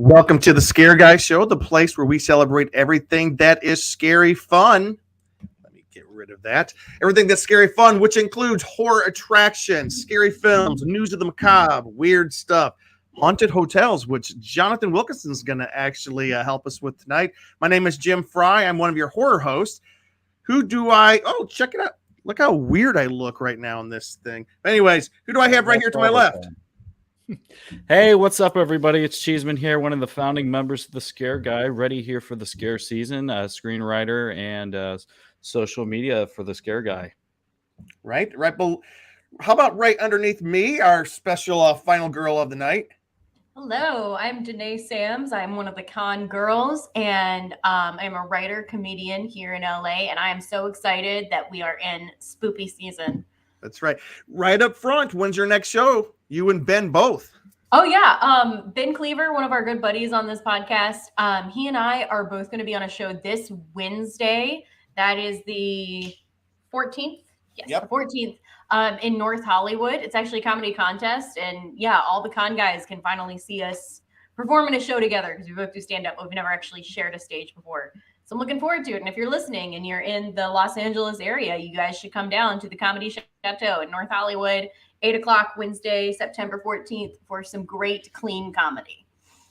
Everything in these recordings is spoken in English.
Welcome to the Scare Guy Show, the place where we celebrate everything that is scary fun. Let me get rid of that. Everything that's scary fun, which includes horror attractions, scary films, news of the macabre, weird stuff, haunted hotels, which Jonathan Wilkinson is going to actually help us with tonight. My name is Jim Fry. I'm one of your horror hosts. Oh, check it out. Look how weird I look right now in this thing. Anyways, who do I have right here to my left? Hey, what's up, everybody? It's Cheeseman here, one of the founding members of the Scare Guy, ready here for the Scare season, screenwriter and social media for the Scare Guy. Right. How about right underneath me, our special final girl of the night? Hello, I'm Danae Sams. I'm one of the con girls, and I'm a writer, comedian here in LA, and I am so excited that we are in spoopy season. That's right. Right up front, when's your next show? You and Ben both. Oh, yeah. Ben Cleaver, one of our good buddies on this podcast, he and I are both going to be on a show this Wednesday. That is the 14th. Yes, yep. The 14th. In North Hollywood. It's actually a comedy contest. And yeah, all the con guys can finally see us perform in a show together because we both do stand up, but we've never actually shared a stage before. So I'm looking forward to it. And if you're listening and you're in the Los Angeles area, you guys should come down to the Comedy Chateau in North Hollywood, 8 o'clock Wednesday, September 14th for some great, clean comedy.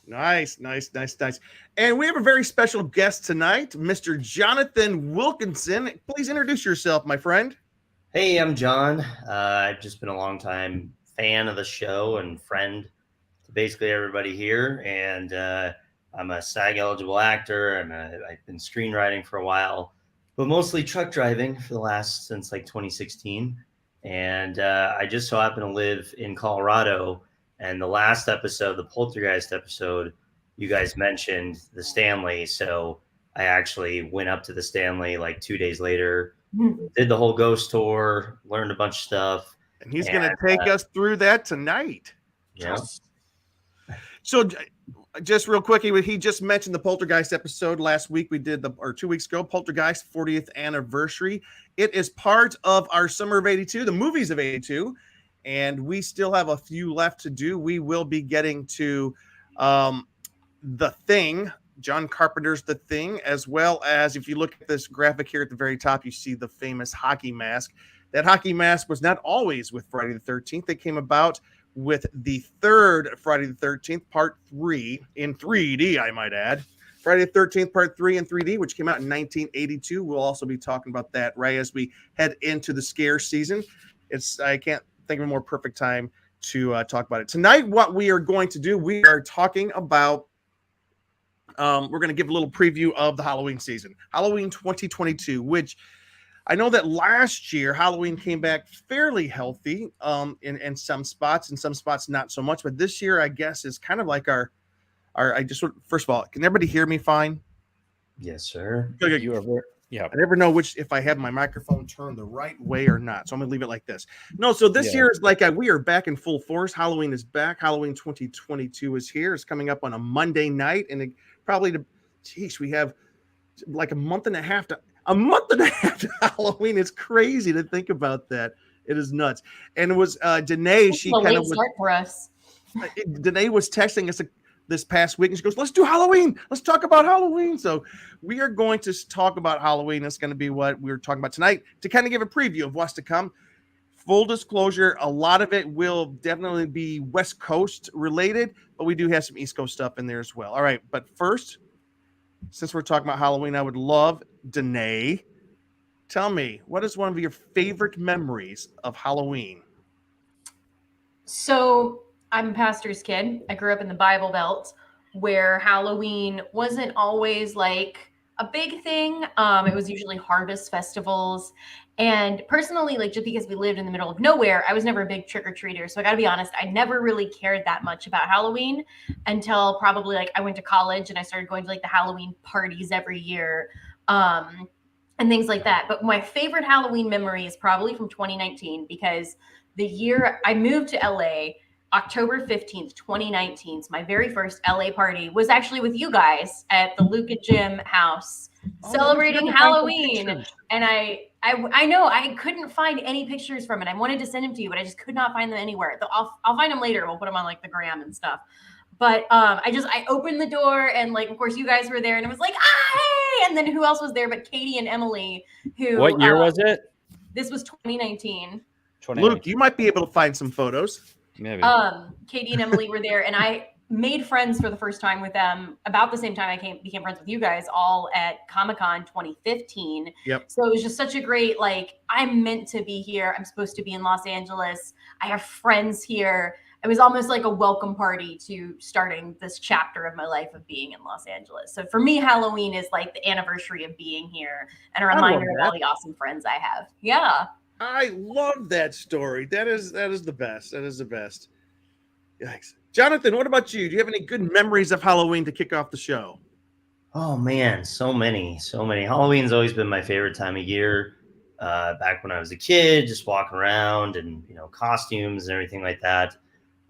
Nice. And we have a very special guest tonight, Mr. Jonathan Wilkinson. Please introduce yourself, my friend. Hey, I'm John. I've just been a long time fan of the show and friend to basically everybody here. And I'm a SAG eligible actor, and I've been screenwriting for a while, but mostly truck driving since like 2016. And I just so happen to live in Colorado. And the last episode, the Poltergeist episode, you guys mentioned the Stanley. So I actually went up to the Stanley like 2 days later. Did the whole ghost tour, learned a bunch of stuff. And he's going to take us through that tonight. Yeah. So just real quick, he just mentioned the Poltergeist episode last week. We did 2 weeks ago, Poltergeist 40th anniversary. It is part of our summer of 82, the movies of 82. And we still have a few left to do. We will be getting to The Thing, John Carpenter's The Thing, as well as if you look at this graphic here at the very top, you see the famous hockey mask. That hockey mask was not always with Friday the 13th. It came about with the third Friday the 13th, part 3 in 3D, I might add. Friday the 13th, part 3 in 3D, which came out in 1982. We'll also be talking about that right as we head into the scare season. I can't think of a more perfect time to talk about it. Tonight, what we are going to do, we are talking about we're going to give a little preview of the Halloween season, Halloween 2022, which I know that last year Halloween came back fairly healthy in some spots, not so much. But this year, I guess, is kind of like first of all, can everybody hear me fine? Yes, sir. Yeah. I never know if I have my microphone turned the right way or not. So I'm going to leave it like this. No, so this year is like we are back in full force. Halloween is back. Halloween 2022 is here. It's coming up on a Monday night. And we have like a month and a half to Halloween. It's crazy to think about that. It is nuts. And it was Danae. She kind of start for us. Danae was texting us this past week, and she goes, "Let's do Halloween. Let's talk about Halloween." So we are going to talk about Halloween. That's going to be what we're talking about tonight to kind of give a preview of what's to come. Full disclosure, a lot of it will definitely be West Coast related, but we do have some East Coast stuff in there as well. All right, but first, since we're talking about Halloween, I would love, Danae, tell me, what is one of your favorite memories of Halloween? So I'm a pastor's kid. I grew up in the Bible Belt where Halloween wasn't always like a big thing. It was usually harvest festivals. And personally, like just because we lived in the middle of nowhere, I was never a big trick-or-treater. So I got to be honest, I never really cared that much about Halloween until probably like I went to college and I started going to like the Halloween parties every year and things like that. But my favorite Halloween memory is probably from 2019 because the year I moved to LA, October 15th, 2019, my very first LA party was actually with you guys at the Luca Gym house celebrating Halloween. And I know I couldn't find any pictures from it. I wanted to send them to you, but I just could not find them anywhere. I'll find them later. We'll put them on like the gram and stuff. But I opened the door and like of course you guys were there and it was like hey, and then who else was there but Katie and Emily who What year was it? This was 2019. Luke, you might be able to find some photos. Maybe. Katie and Emily were there and I made friends for the first time with them about the same time I became friends with you guys all at Comic-Con 2015. Yep. So it was just such a great, like, I'm meant to be here. I'm supposed to be in Los Angeles. I have friends here. It was almost like a welcome party to starting this chapter of my life of being in Los Angeles. So for me, Halloween is like the anniversary of being here and a reminder of all the awesome friends I have. Yeah. I love that story. That is the best. That is the best. Yikes. Jonathan, what about you? Do you have any good memories of Halloween to kick off the show? Oh man, so many. Halloween's always been my favorite time of year. Back when I was a kid, just walking around and costumes and everything like that.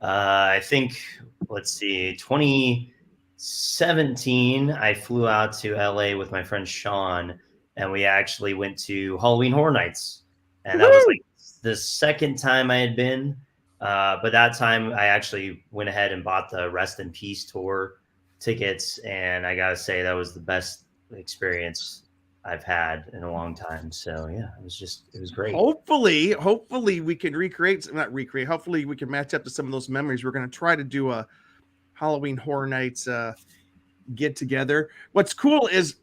I think, let's see, 2017, I flew out to LA with my friend Sean, and we actually went to Halloween Horror Nights. And that was like the second time I had been. But that time I actually went ahead and bought the Rest in Peace tour tickets. And I got to say, that was the best experience I've had in a long time. So yeah, it was great. Hopefully we can hopefully we can match up to some of those memories. We're going to try to do a Halloween Horror Nights get together. What's cool is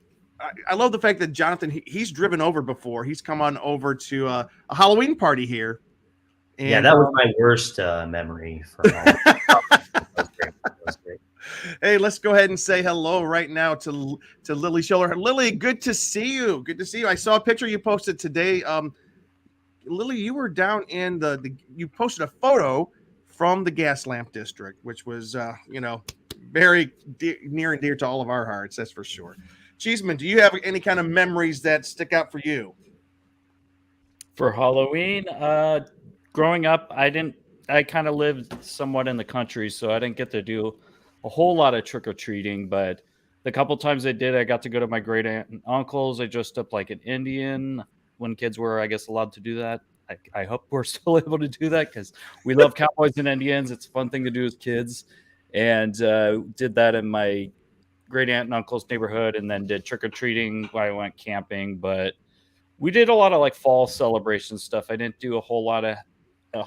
I love the fact that Jonathan, he's driven over before. He's come on over to a Halloween party here. And, yeah, that was my worst memory from Halloween. That was great. Hey, let's go ahead and say hello right now to Lily Schiller. Lily, good to see you. Good to see you. I saw a picture you posted today. Lily, you were down in you posted a photo from the gas lamp district, which was, very near and dear to all of our hearts. That's for sure. Cheeseman, do you have any kind of memories that stick out for you? For Halloween, growing up, I kind of lived somewhat in the country, so I didn't get to do a whole lot of trick-or-treating, but the couple times I did, I got to go to my great aunt and uncles. I dressed up like an Indian when kids were, I guess, allowed to do that. I hope we're still able to do that because we love cowboys and Indians. It's a fun thing to do as kids. And did that in my great aunt and uncle's neighborhood, and then did trick-or-treating while I went camping. But we did a lot of like fall celebration stuff. I didn't do a whole lot of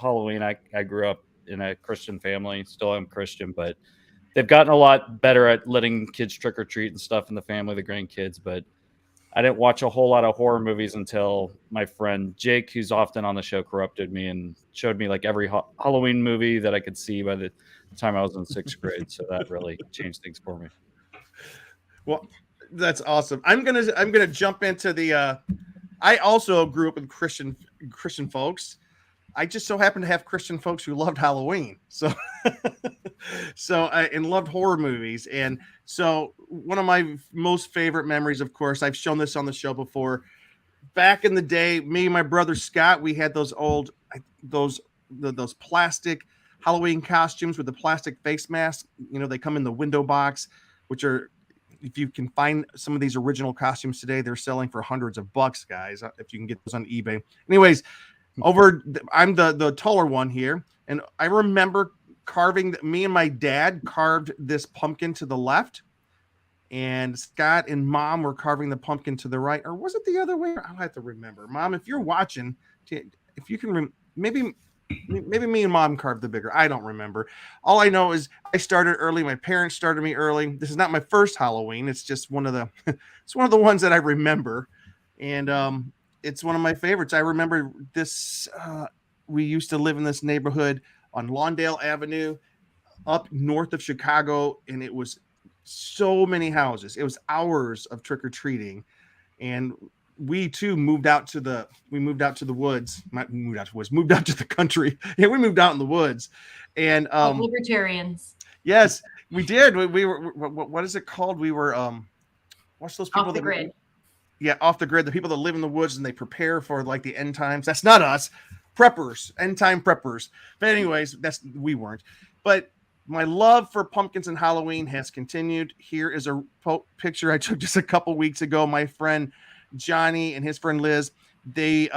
Halloween. I grew up in a Christian family, still am Christian, but they've gotten a lot better at letting kids trick or treat and stuff in the family, the grandkids. But I didn't watch a whole lot of horror movies until my friend Jake, who's often on the show, corrupted me and showed me like every Halloween movie that I could see by the time I was in 6th grade. So that really changed things for me. Well, that's awesome. I'm gonna jump into the. I also grew up with Christian folks. I just so happened to have Christian folks who loved Halloween. So, and loved horror movies. And so one of my most favorite memories, of course, I've shown this on the show before. Back in the day, me and my brother Scott, we had those those plastic Halloween costumes with the plastic face mask. They come in the window box, which are, if you can find some of these original costumes today, they're selling for hundreds of bucks, guys, if you can get those on eBay. Anyways, I'm the taller one here, and I remember me and my dad carved this pumpkin to the left, and Scott and Mom were carving the pumpkin to the right. Or was it the other way? I'll have to remember. Mom, if you're watching, if you can, maybe me and Mom carved the bigger. I don't remember. All I know is I started early. My parents started me early. This is not my first Halloween. It's just one of the ones that I remember. And it's one of my favorites. I remember this. We used to live in this neighborhood on Lawndale Avenue up north of Chicago. And it was so many houses. It was hours of trick-or-treating. And we too moved out to the woods. Moved out to the country. Yeah, we moved out in the woods. And libertarians. Yes, we did. We were, what is it called? We were what's those people off the grid? Yeah, off the grid. The people that live in the woods and they prepare for like the end times. That's not us. Preppers, end time preppers. But anyways, we weren't. But my love for pumpkins and Halloween has continued. Here is a picture I took just a couple weeks ago. My friend Johnny and his friend Liz, they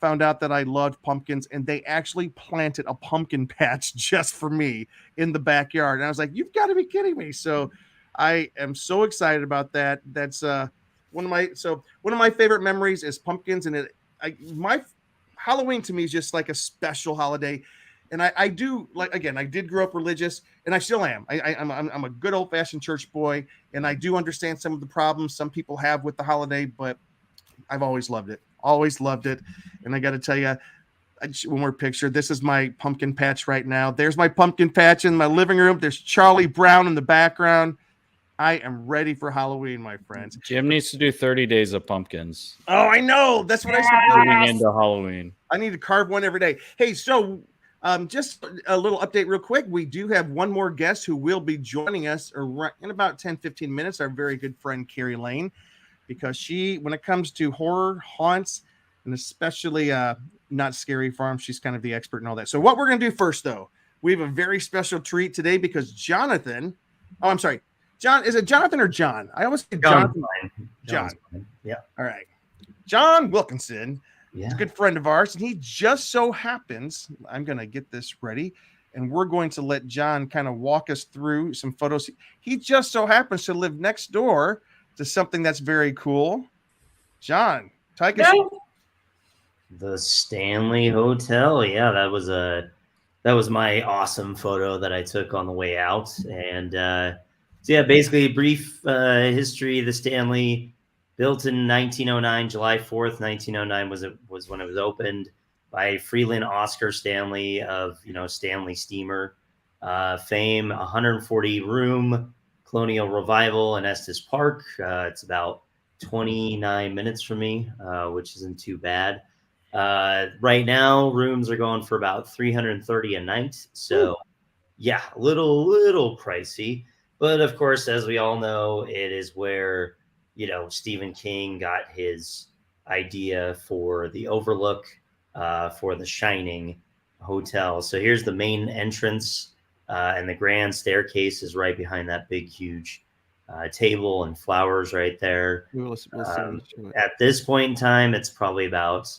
found out that I loved pumpkins, and they actually planted a pumpkin patch just for me in the backyard. And I was like, "You've got to be kidding me!" So I am so excited about that. That's one of my favorite memories is pumpkins, and my Halloween to me is just like a special holiday. And I do like, again, I did grow up religious, and I still am. I'm a good old fashioned church boy, and I do understand some of the problems some people have with the holiday, but I've always loved it. Always loved it. And I got to tell you, one more picture. This is my pumpkin patch right now. There's my pumpkin patch in my living room. There's Charlie Brown in the background. I am ready for Halloween, my friends. Jim needs to do 30 days of pumpkins. Oh, I know. That's what I should do. Leading into Halloween. I need to carve one every day. Hey, so just a little update real quick. We do have one more guest who will be joining us in about 10, 15 minutes, our very good friend, Carrie Lane, because she, when it comes to horror, haunts, and especially not Scary Farm, she's kind of the expert in all that. So what we're going to do first, though, we have a very special treat today because Jonathan, I'm sorry, John, is it Jonathan or John? I always say Jonathan. John. Yeah. All right. John Wilkinson. Yeah. He's a good friend of ours, and he just so happens, I'm going to get this ready, and we're going to let John kind of walk us through some photos. He just so happens to live next door to something that's very cool. John, take us. The Stanley Hotel. Yeah, that was my awesome photo that I took on the way out. And so yeah, basically a brief history. The Stanley, built in 1909, July 4th, 1909 was when it was opened by Freeland Oscar Stanley of Stanley Steamer fame. 140 room Colonial Revival in Estes Park. It's about 29 minutes from me, which isn't too bad. Right now, rooms are going for about $330 a night. So, yeah, a little pricey. But of course, as we all know, it is where Stephen King got his idea for the Overlook, for the Shining Hotel. So here's the main entrance, and the grand staircase is right behind that big, huge table and flowers right there. At this point in time, it's probably about,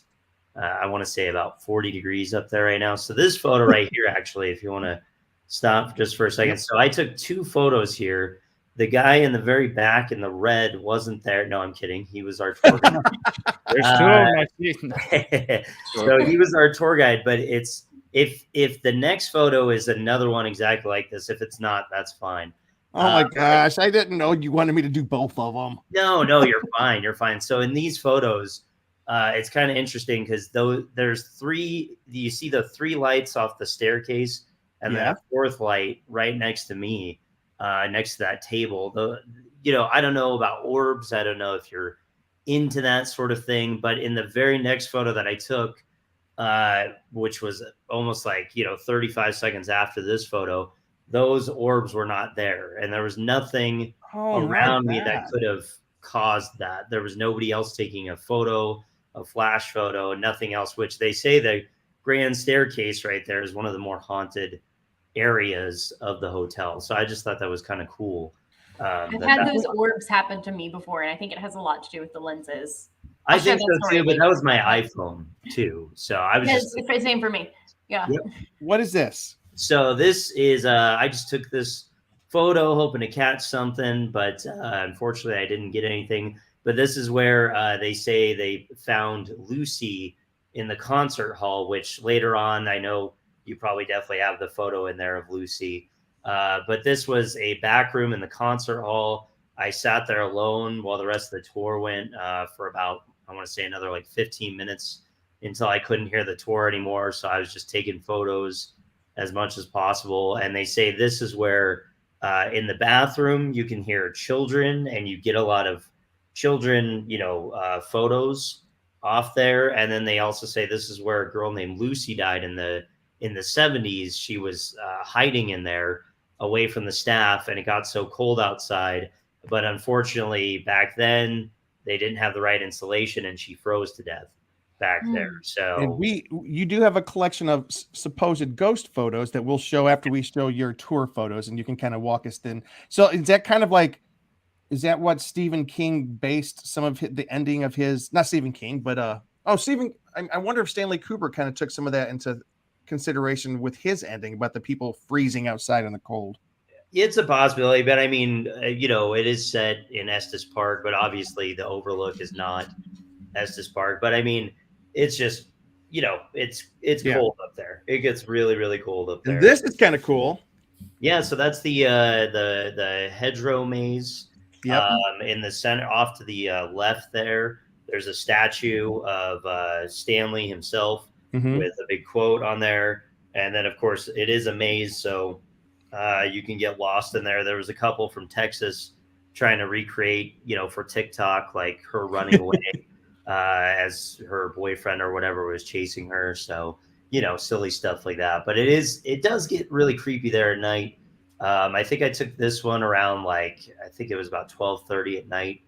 I want to say about 40 degrees up there right now. So this photo right here, actually, if you want to stop just for a second. So I took two photos here. The guy in the very back in the red wasn't there. No, I'm kidding. He was our tour guide. There's two of them. So he was our tour guide, but it's if the next photo is another one exactly like this, if it's not, that's fine. Oh my gosh, I didn't know you wanted me to do both of them. No, you're fine. You're fine. So in these photos, it's kind of interesting because there's three. You see the three lights off the staircase, and then a fourth light right next to me, next to that table. I don't know about orbs. I don't know if you're into that sort of thing. But in the very next photo that I took, which was almost like 35 seconds after this photo, those orbs were not there, and there was nothing around me that could have caused that. There was nobody else taking a flash photo, nothing else, which they say the grand staircase right there is one of the more haunted areas of the hotel. So I just thought that was kind of cool. I've had those orbs happen to me before, and I think it has a lot to do with the lenses. I think so too, but that was my iPhone too. So I was just same for me. Yeah. Yep. What is this? So this is I just took this photo hoping to catch something, but unfortunately I didn't get anything. But this is where they say they found Lucy in the concert hall, which later on, I know you probably definitely have the photo in there of Lucy. But this was a back room in the concert hall. I sat there alone while the rest of the tour went for about, I want to say another like 15 minutes until I couldn't hear the tour anymore. So I was just taking photos as much as possible. And they say this is where in the bathroom, you can hear children and you get a lot of children, photos off there. And then they also say this is where a girl named Lucy died in the 70s. She was hiding in there away from the staff, and it got so cold outside. But unfortunately, back then, they didn't have the right insulation, and she froze to death back there. So and you do have a collection of supposed ghost photos that we'll show after we show your tour photos, and you can kind of walk us in. So is that kind of like, is that what Stephen King based some of the ending of his, not Stephen King, but Oh, Stephen, I wonder if Stanley Kubrick kind of took some of that into consideration with his ending about the people freezing outside in the cold. It's a possibility, but I mean, it is set in Estes Park, but obviously the Overlook is not Estes Park. But I mean, it's just, it's Yeah. cold up there. It gets really, really cold up there. And this is kind of cool. Yeah, so that's the hedgerow maze. Yep. In the center, off to the left there, there's a statue of Stanley himself Mhm. with a big quote on there. And then, of course, it is a maze, so you can get lost in there. There was a couple from Texas trying to recreate, for TikTok, like her running away as her boyfriend or whatever was chasing her. So, silly stuff like that. But it does get really creepy there at night. I think I took this one around I think it was about 12:30 at night.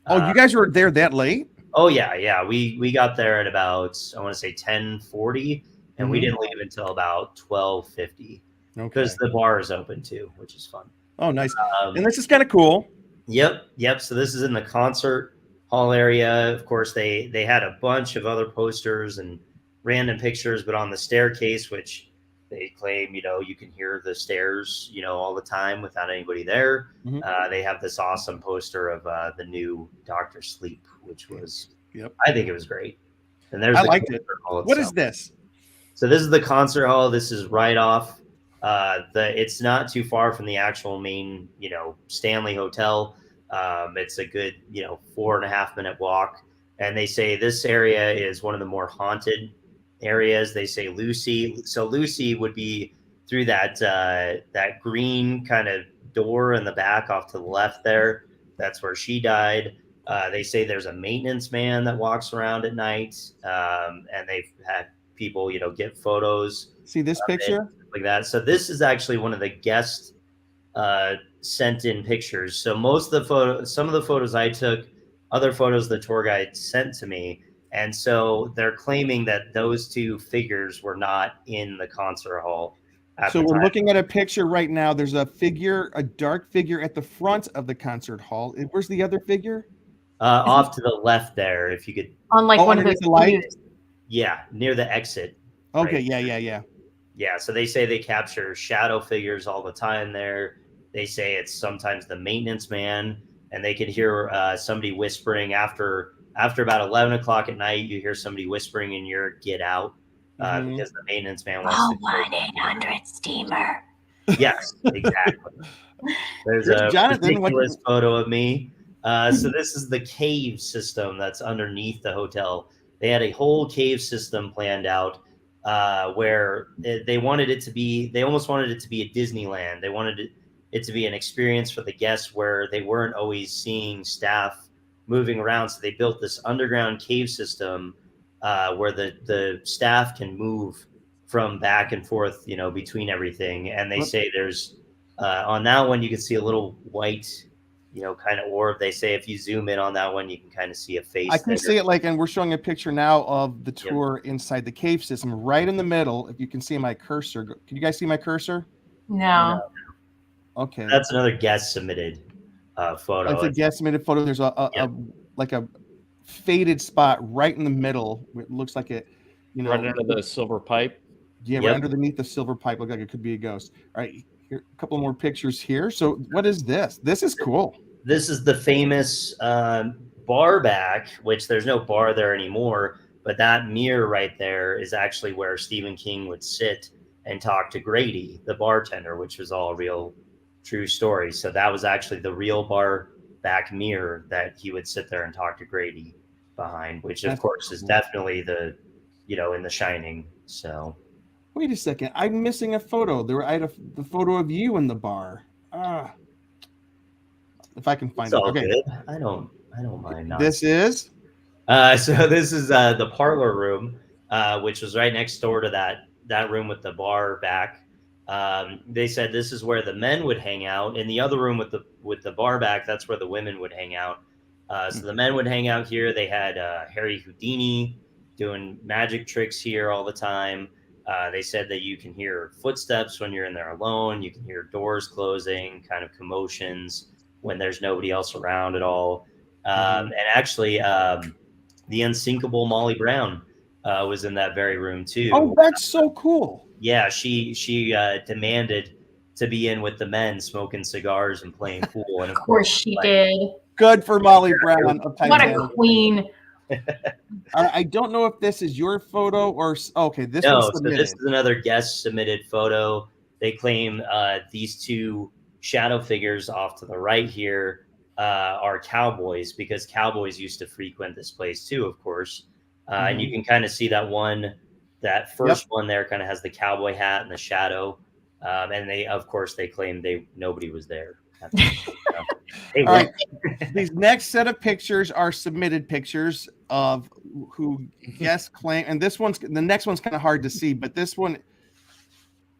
Oh, you guys were there that late? Oh yeah. We got there at about, I want to say 10:40, and we didn't leave until about 12:50 because the bar is open too, which is fun. Oh, nice. And this is kind of cool. Yep. So this is in the concert hall area. Of course, they had a bunch of other posters and random pictures, but on the staircase, which they claim, you can hear the stairs, all the time without anybody there. They have this awesome poster of the new Dr. Sleep, which was, I think it was great. And there's I liked it. What is this? So this is the concert hall. This is right off. It's not too far from the actual main, Stanley Hotel. It's a good, 4.5 minute walk. And they say this area is one of the more haunted areas. They say Lucy. So Lucy would be through that green kind of door in the back off to the left there. That's where she died. They say there's a maintenance man that walks around at night, and they've had people, get photos. See this picture? Like that. So this is actually one of the guest sent in pictures. So some of the photos I took, other photos the tour guide sent to me. And so they're claiming that those two figures were not in the concert hall. So we're looking at a picture right now. There's a dark figure at the front of the concert hall. Where's the other figure? Off to the left there, if you could. On one of those lights. Yeah, near the exit. Okay, right? Yeah. Yeah, so they say they capture shadow figures all the time there. They say it's sometimes the maintenance man, and they could hear somebody whispering after about 11 o'clock at night. You hear somebody whispering in your "get out" because the maintenance man wants to. 1-800 steamer. Yes, exactly. There's a ridiculous photo of me. So this is the cave system that's underneath the hotel. They had a whole cave system planned out where they wanted it to be. They almost wanted it to be a Disneyland. They wanted it to be an experience for the guests where they weren't always seeing staff moving around. So they built this underground cave system where the staff can move from back and forth, between everything. And they say there's on that one you can see a little white, kind of orb. They say if you zoom in on that one, you can kind of see a face. I can see it and we're showing a picture now of the tour inside the cave system, right in the middle. If you can see my cursor, can you guys see my cursor? No. Okay. That's another guest submitted photo. That's a guest submitted photo. There's a faded spot right in the middle. It looks like it, right under the silver pipe. Yeah, right underneath the silver pipe. Look like it could be a ghost. All right, here, a couple more pictures here. So what is this? This is cool. This is the famous bar back, which there's no bar there anymore, but that mirror right there is actually where Stephen King would sit and talk to Grady, the bartender, which was all real true story. So that was actually the real bar back mirror that he would sit there and talk to Grady behind, which of course is definitely the, in The Shining. So wait a second, I'm missing a photo. I had the photo of you in the bar. If I can find it. Okay. Good. I don't mind. This is so this is the parlor room, which was right next door to that room with the bar back. They said this is where the men would hang out. In the other room with the bar back, that's where the women would hang out. So the men would hang out here. They had Harry Houdini doing magic tricks here all the time. They said that you can hear footsteps when you're in there alone. You can hear doors closing, kind of commotions when there's nobody else around at all. And actually, the unsinkable Molly Brown was in that very room too. Oh, that's so cool. Yeah, she demanded to be in with the men smoking cigars and playing pool. And Of course she did. Good for Molly Brown of What Titanic. a queen. I don't know if this is your photo or okay. This No, was so submitted. this is another guest submitted photo. They claim these two shadow figures off to the right here are cowboys, because cowboys used to frequent this place too, of course. And you can kind of see that first one there kind of has the cowboy hat and the shadow. And they, of course, they claim nobody was there. All right. These next set of pictures are submitted pictures of who guests claim, and the next one's kind of hard to see, but this one,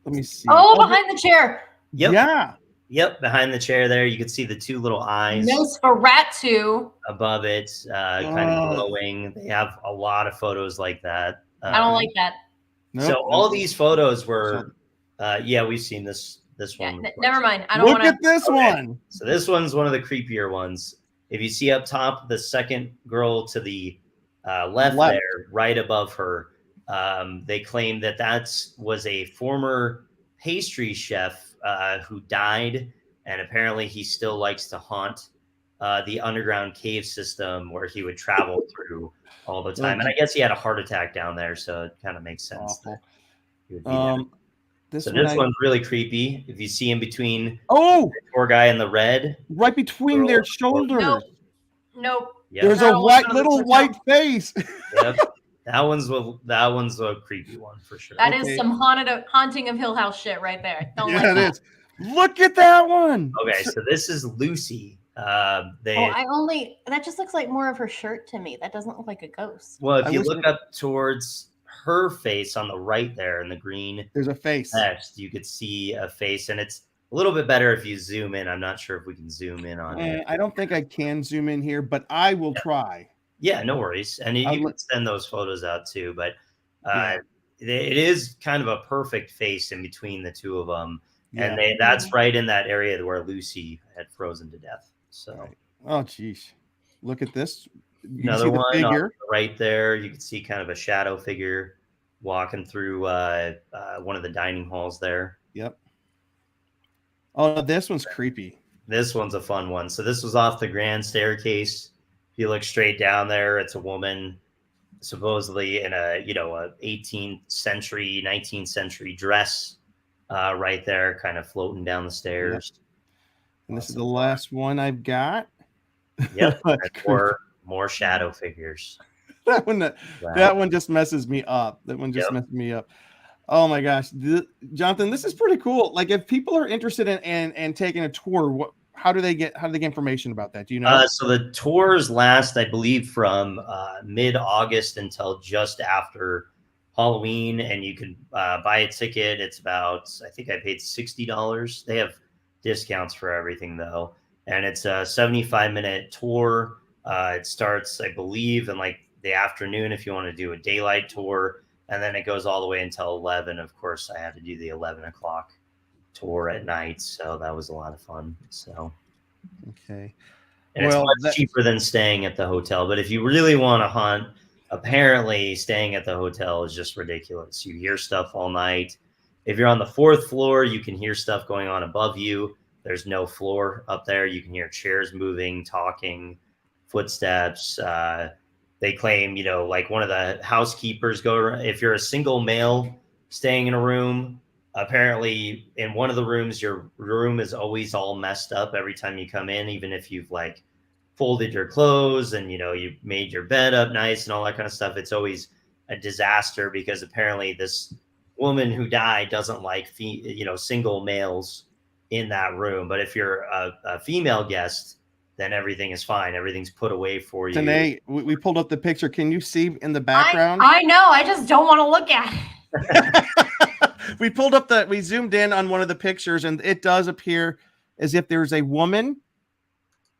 let me see. Oh, behind the chair. Yep. Yeah. Yep, behind the chair there, you can see the two little eyes. Nosferatu. Above it, kind of glowing. They have a lot of photos like that. I don't like that. Nope. So all these photos were, we've seen this one. Never mind. I don't Look want to. at this one. So this one's one of the creepier ones. If you see up top, the second girl to the left there, right above her, they claim that was a former pastry chef who died, and apparently he still likes to haunt the underground cave system where he would travel through all the time. And I guess he had a heart attack down there, so it kind of makes sense. That he would be there. This one's really creepy. If you see in between the poor guy in the red. Right between their shoulders. Nope. Yep. There's a little white face. Yep. That one's a creepy one for sure. That is some haunting of Hill House shit right there. Don't like it that. is. Look at that one. Okay, so this is Lucy. That just looks like more of her shirt to me. That doesn't look like a ghost. Well, if you look up towards her face on the right there in the green, there's a face. Text, you could see a face, and it's a little bit better if you zoom in. I'm not sure if we can zoom in on it. I don't think I can zoom in here, but I will try. Yeah, no worries. And you can send those photos out too, but it is kind of a perfect face in between the two of them. Yeah. And that's right in that area where Lucy had frozen to death. So, right. Oh, geez. Look at this. Another one figure right there. You can see kind of a shadow figure walking through one of the dining halls there. Yep. Oh, this one's creepy. This one's a fun one. So this was off the grand staircase. If you look straight down there, it's a woman supposedly in a 18th century, 19th century dress right there, kind of floating down the stairs. Yep. And this is the last one I've got. Yep. More shadow figures. That one just messes me up. That one just messes me up. Oh my gosh, Jonathan, this is pretty cool. Like, if people are interested in taking a tour, how do they get information about that? Do you know? So the tours last, I believe, from mid-August until just after Halloween, and you can buy a ticket. It's about, I think I paid $60. They have discounts for everything though, and it's a 75-minute tour. It starts, I believe, in like the afternoon if you want to do a daylight tour, and then it goes all the way until 11. Of course, I had to do the 11 o'clock tour at night, so that was a lot of fun. So, okay, and it's much cheaper than staying at the hotel. But if you really want to hunt, apparently staying at the hotel is just ridiculous. You hear stuff all night. If you're on the 4th floor, you can hear stuff going on above you. There's no floor up there. You can hear chairs moving, talking, footsteps. They claim, like one of the housekeepers if you're a single male staying in a room, apparently in one of the rooms, your room is always all messed up every time you come in, even if you've like folded your clothes and, you made your bed up nice and all that kind of stuff. It's always a disaster because apparently this woman who died doesn't like, single males in that room. But if you're a female guest, then everything is fine. Everything's put away for you. Tanae, we pulled up the picture. Can you see in the background? I know. I just don't want to look at it. We zoomed in on one of the pictures, and it does appear as if there's a woman,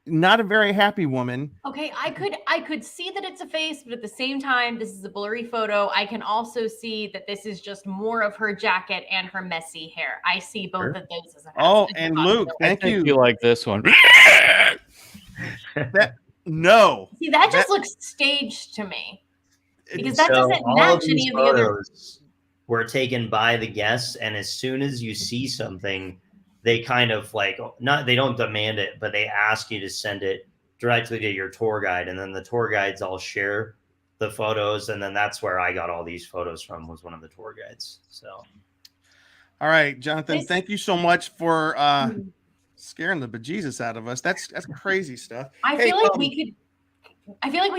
not a very happy woman. Okay, I could see that it's a face, but at the same time, this is a blurry photo. I can also see that this is just more of her jacket and her messy hair. I see both of those as a and Luke, thank you. You like this one. No. See, that just looks staged to me. Because that So doesn't all match of these any of the other. photos were taken by the guests, and as soon as you see something, they kind of they don't demand it, but they ask you to send it directly to your tour guide, and then the tour guides all share the photos, and then that's where I got all these photos from, was one of the tour guides. So All right, Jonathan, thank you so much for Hmm. scaring the bejesus out of us. That's crazy stuff. I feel like we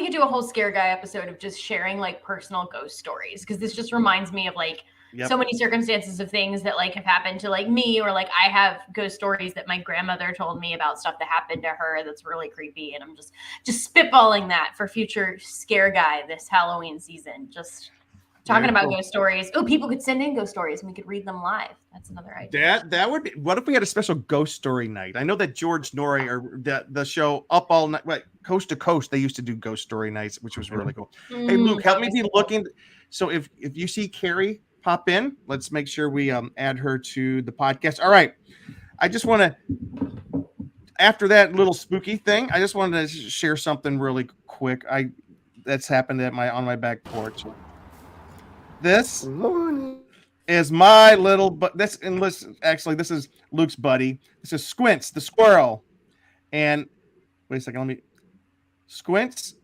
could do a whole scare guy episode of just sharing like personal ghost stories, because this just reminds me of like so many circumstances of things that like have happened to like me, or like I have ghost stories that my grandmother told me about stuff that happened to her that's really creepy, and I'm just spitballing that for future scare guy this Halloween season. Just talking about ghost stories. Oh, people could send in ghost stories and we could read them live. That's another idea. That would be. What if we had a special ghost story night? I know that George Norrie or the show Up All Night, Coast to Coast, they used to do ghost story nights, which was really cool. Hey, Luke, help me be looking. So if you see Carrie pop in, let's make sure we add her to the podcast. All right. I just want to, after that little spooky thing, I just wanted to share something really quick. That's happened on my back porch. This is my little, but this is Luke's buddy. This is Squints, the squirrel. And wait a second, Squints.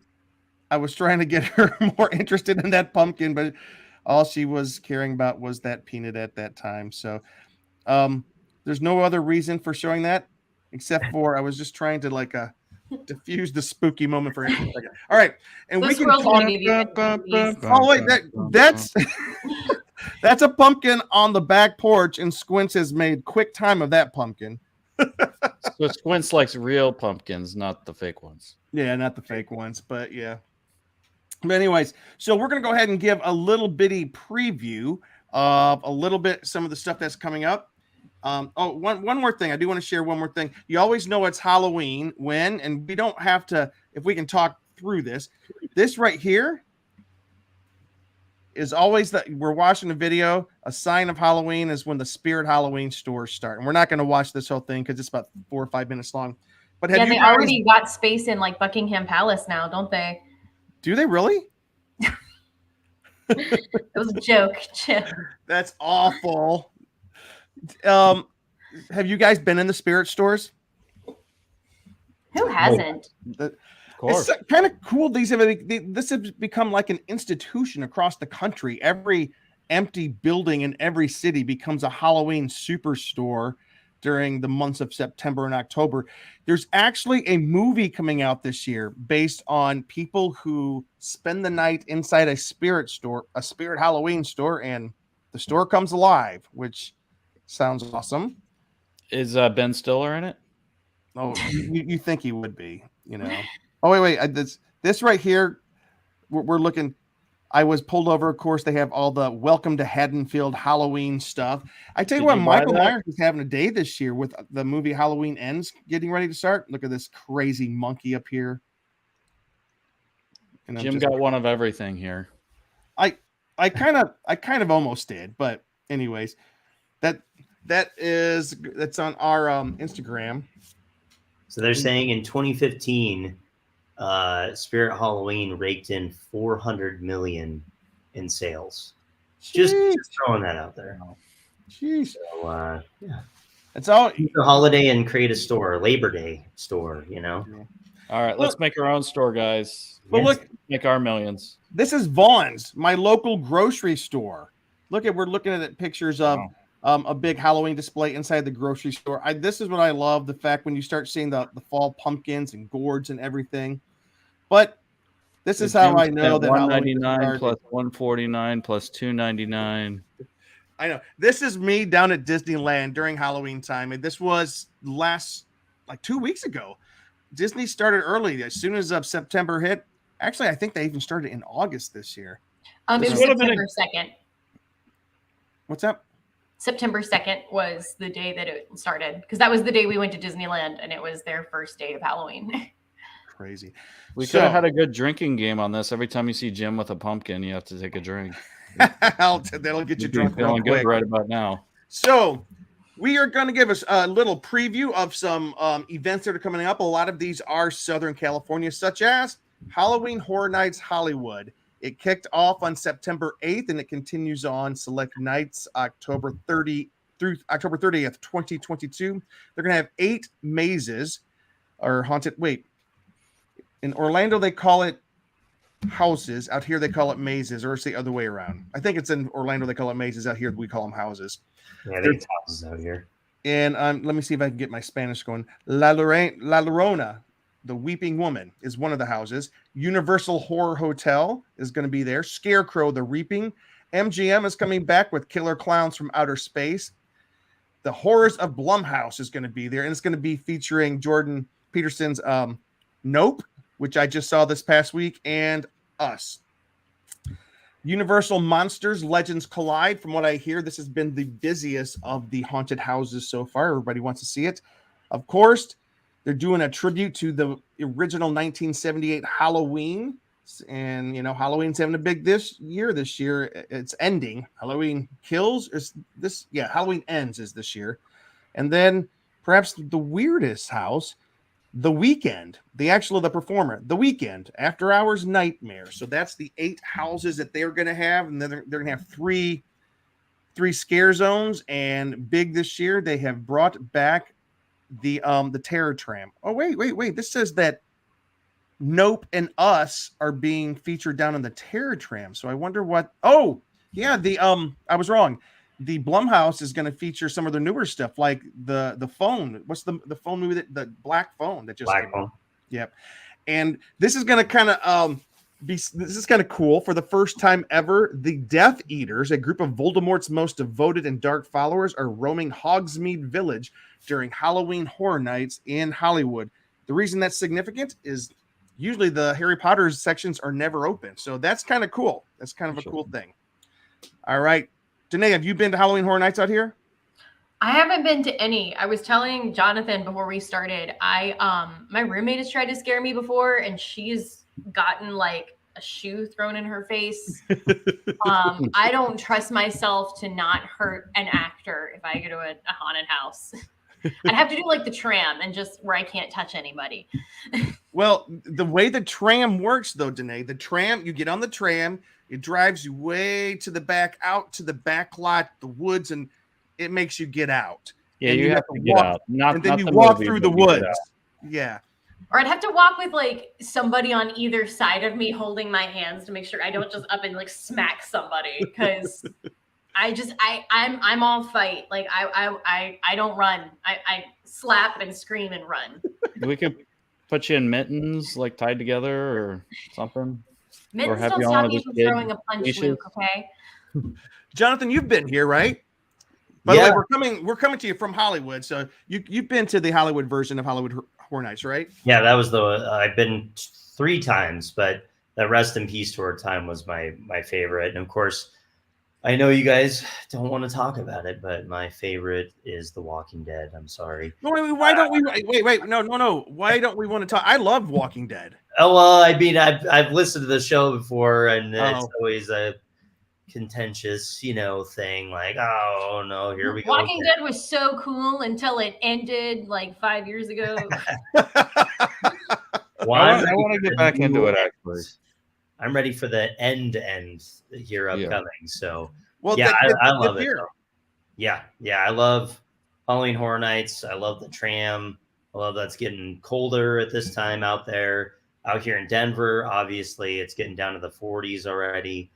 I was trying to get her more interested in that pumpkin, but all she was caring about was that peanut at that time. So there's no other reason for showing that, except for I was just trying to diffuse the spooky moment for a second. All right, and we can talk. Oh wait, that's a pumpkin on the back porch, and Squints has made quick time of that pumpkin. So Squints likes real pumpkins, not the fake ones. Yeah, not the fake ones, but yeah. But anyways, so we're gonna go ahead and give a little bitty preview of some of the stuff that's coming up. One more thing. I do want to share one more thing. You always know it's Halloween when, and we don't have to, if we can talk through this. This right here is always that we're watching a video. A sign of Halloween is when the Spirit Halloween stores start. And we're not going to watch this whole thing because it's about 4 or 5 minutes long. But have they already got space in like Buckingham Palace now, don't they? Do they really? It was a joke. That's awful. Have you guys been in the Spirit stores? Who hasn't? Of course. It's kind of cool. This has become like an institution across the country. Every empty building in every city becomes a Halloween superstore during the months of September and October. There's actually a movie coming out this year based on people who spend the night inside a Spirit store, a Spirit Halloween store, and the store comes alive, which sounds awesome. Is Ben Stiller in it? Oh, you think he would be, Oh, wait. This right here, we're looking. I was pulled over. Of course, they have all the Welcome to Haddonfield Halloween stuff. I tell you what, Michael Myers is having a day this year with the movie Halloween Ends getting ready to start. Look at this crazy monkey up here. And Jim got one of everything here. I kind of almost did, but anyways, that's on our Instagram. So they're saying in 2015, Spirit Halloween raked in $400 million in sales. Just throwing that out there. Jeez. So yeah, it's all a holiday and create a store, Labor Day store. All right, let's make our own store, guys. But look, make our millions. This is Vaughn's, my local grocery store. We're looking at pictures of a big Halloween display inside the grocery store. This is what I love, the fact when you start seeing the fall pumpkins and gourds and everything. But this is how I know that $199 plus $149 plus $299. I know. This is me down at Disneyland during Halloween time. And this was 2 weeks ago. Disney started early. As soon as September hit. Actually, I think they even started in August this year. It was September 2nd. What's up? September 2nd was the day that it started, because that was the day we went to Disneyland and it was their first day of Halloween. Crazy. We could have had a good drinking game on this. Every time you see Jim with a pumpkin, you have to take a drink. That'll get you drunk real feeling quick. good right about now. So We are going to give us a little preview of some events that are coming up. A lot of these are Southern California, such as Halloween Horror Nights Hollywood. It kicked off on September 8th, and it continues on select nights October 30 through October 30th, 2022. They're going to have 8 mazes or haunted. Wait, in Orlando, they call it houses. Out here, they call it mazes, or it's the other way around. I think it's in Orlando, they call it mazes. Out here, we call them houses. Yeah, there's houses out here. And let me see if I can get my Spanish going. La Llorona, the Weeping Woman, is one of the houses. Universal Horror Hotel is going to be there. Scarecrow, the Reaping. MGM is coming back with Killer Clowns from Outer Space. The Horrors of Blumhouse is going to be there, and it's going to be featuring Jordan Peterson's Nope, which I just saw this past week, and Us. Universal Monsters Legends Collide. From what I hear, this has been the busiest of the haunted houses so far. Everybody wants to see it. Of course, they're doing a tribute to the original 1978 Halloween. And, you know, Halloween's having a big this year. This year, it's ending. Halloween Kills is this. Yeah, Halloween Ends is this year. And then perhaps the weirdest house, The Weekend, the performer, The Weekend, After Hours Nightmare. So that's the 8 houses that they're going to have, and then they're going to have three scare zones. And big this year, they have brought back the Terror Tram. Oh wait! This says that Nope and Us are being featured down in the Terror Tram. So I wonder what. Oh yeah, I was wrong. The Blumhouse is going to feature some of their newer stuff, like the phone. What's the phone movie the Black Phone that just Black Phone? Yep. And this is going to kind of this is kind of cool. For the first time ever, the Death Eaters, a group of Voldemort's most devoted and dark followers, are roaming Hogsmeade Village during Halloween Horror Nights in Hollywood. The reason that's significant is usually the Harry Potter sections are never open, so that's kind of cool. That's kind of a cool thing. All right. Danae, have you been to Halloween Horror Nights out here? I haven't been to any. I was telling Jonathan before we started, my roommate has tried to scare me before, and she's gotten like a shoe thrown in her face. I don't trust myself to not hurt an actor if I go to a haunted house. I'd have to do like the tram and just where I can't touch anybody. Well, the way the tram works, though, Danae, you get on the tram, it drives you way to the back, out to the back lot, the woods, and it makes you get out. Yeah, and you have to get out. And then you walk through the woods. Yeah. Or I'd have to walk with like somebody on either side of me holding my hands to make sure I don't just up and like smack somebody, because I'm all fight. Like I don't run. I slap and scream and run. We could put you in mittens, like tied together or something. Mittens don't stop you from throwing a punch, Luke, okay? Jonathan, you've been here, right? By the way, we're coming to you from Hollywood. So you've been to the Hollywood version of Hollywood Horror Nights, right? Yeah, that was I've been 3 times, but the Rest in Peace tour time was my favorite. And of course, I know you guys don't want to talk about it, but my favorite is The Walking Dead. I'm sorry. No, why don't we? Wait. No. Why don't we want to talk? I love Walking Dead. Oh, well, I mean, I've listened to the show before, and it's always a contentious, thing. Like, oh, no, here we go. Walking Dead was so cool until it ended like 5 years ago. Well, I want to get back into it, actually. I'm ready for the end here upcoming. So, well, I love it. Yeah, I love Halloween Horror Nights. I love the tram. I love that's getting colder at this time out there. Out here in Denver, obviously, it's getting down to the 40s already.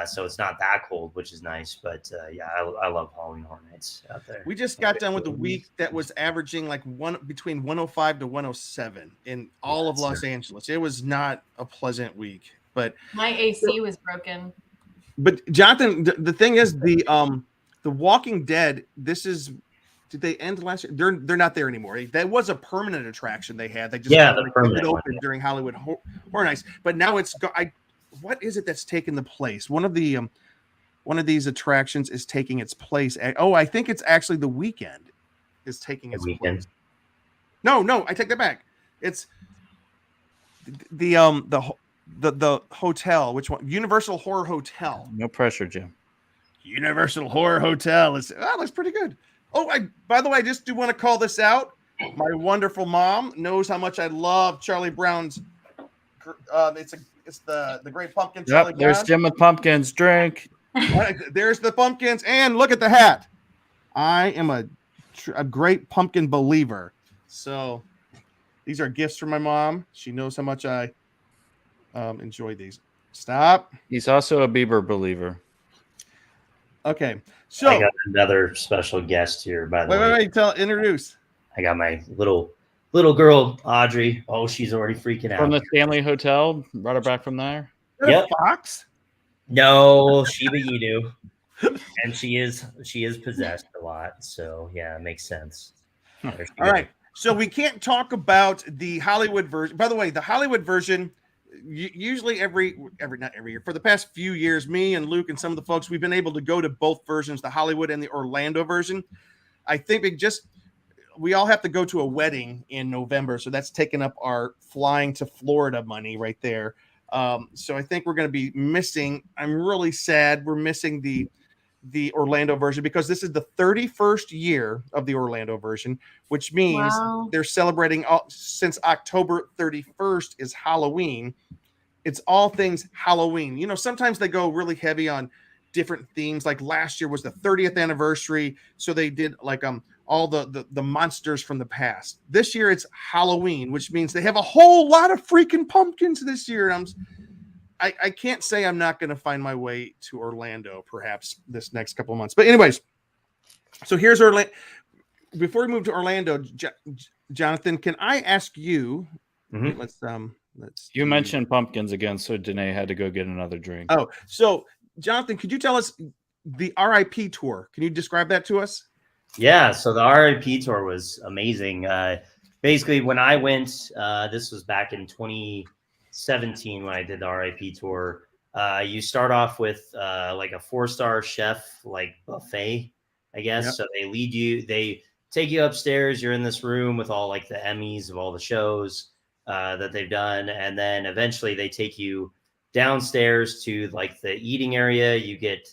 So it's not that cold, which is nice. But, I love Halloween Horror Nights out there. We just got done with the week that was averaging like between 105 to 107 in all of Los Angeles. It was not a pleasant week. But my AC was broken. But Jonathan, the thing is, the Walking Dead. Did they end last year? They're not there anymore. That was a permanent attraction they had. They just permanent open during Hollywood Horror Nights. But now it's what is it that's taken the place? One of these attractions is taking its place. I think it's actually The Weekend is taking its place. No, I take that back. It's the hotel. Which one? Universal Horror Hotel. No pressure, Jim. Universal Horror Hotel looks pretty good. Oh, by the way, I just do want to call this out. My wonderful mom knows how much I love Charlie Brown's. It's the Great Pumpkin. Charlie Yep, there's Brown. Jim with pumpkins. Drink. There's the pumpkins, and look at the hat. I am a great pumpkin believer. So these are gifts from my mom. She knows how much I enjoy these. Stop. He's also a Bieber believer. Okay, so I got another special guest here. By the way, introduce. I got my little girl Audrey. Oh, she's already freaking out. From the Stanley Hotel. Brought her back from there. Yep. Fox. No, Shiba Inu, and she is possessed a lot. So yeah, it makes sense. All right. So we can't talk about the Hollywood version. By the way, the Hollywood version, usually not every year, for the past few years, me and Luke and some of the folks, we've been able to go to both versions, the Hollywood and the Orlando version. I think we all have to go to a wedding in November. So that's taking up our flying to Florida money right there. So I think we're going to be missing. I'm really sad. We're missing the Orlando version because this is the 31st year of the Orlando version, which means they're celebrating since October 31st is Halloween. It's all things Halloween. You know, sometimes they go really heavy on different themes. Like last year was the 30th anniversary. So they did like all the monsters from the past. This year it's Halloween, which means they have a whole lot of freaking pumpkins this year. And I can't say I'm not going to find my way to Orlando perhaps this next couple of months. But anyways, so here's Orlando. Before we move to Orlando, Jonathan, can I ask you? Mm-hmm. Let's. You mentioned pumpkins again, so Danae had to go get another drink. Oh, so Jonathan, could you tell us the RIP tour? Can you describe that to us? Yeah, so the RIP tour was amazing. Basically, when I went, this was back in 2017 when I did the RIP tour. You start off with like a 4-star chef like buffet, I guess. Yep. So they take you upstairs. You're in this room with all like the Emmys of all the shows that they've done, and then eventually they take you downstairs to like the eating area. You get,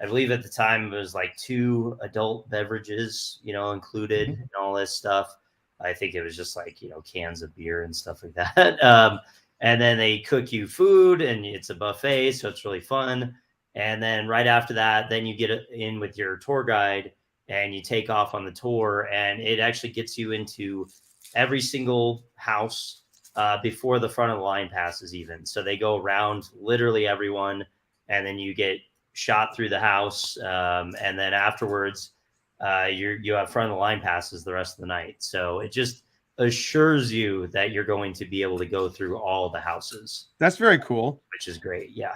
I believe at the time it was like 2 adult beverages, included and all this stuff. I think it was just like, cans of beer and stuff like that. And then they cook you food and it's a buffet. So it's really fun. And then right after that, then you get in with your tour guide and you take off on the tour, and it actually gets you into every single house before the front of the line passes even. So they go around literally everyone, and then you get shot through the house, and then afterwards you have front of the line passes the rest of the night. So it just assures you that you're going to be able to go through all the houses. That's very cool, which is great. Yeah.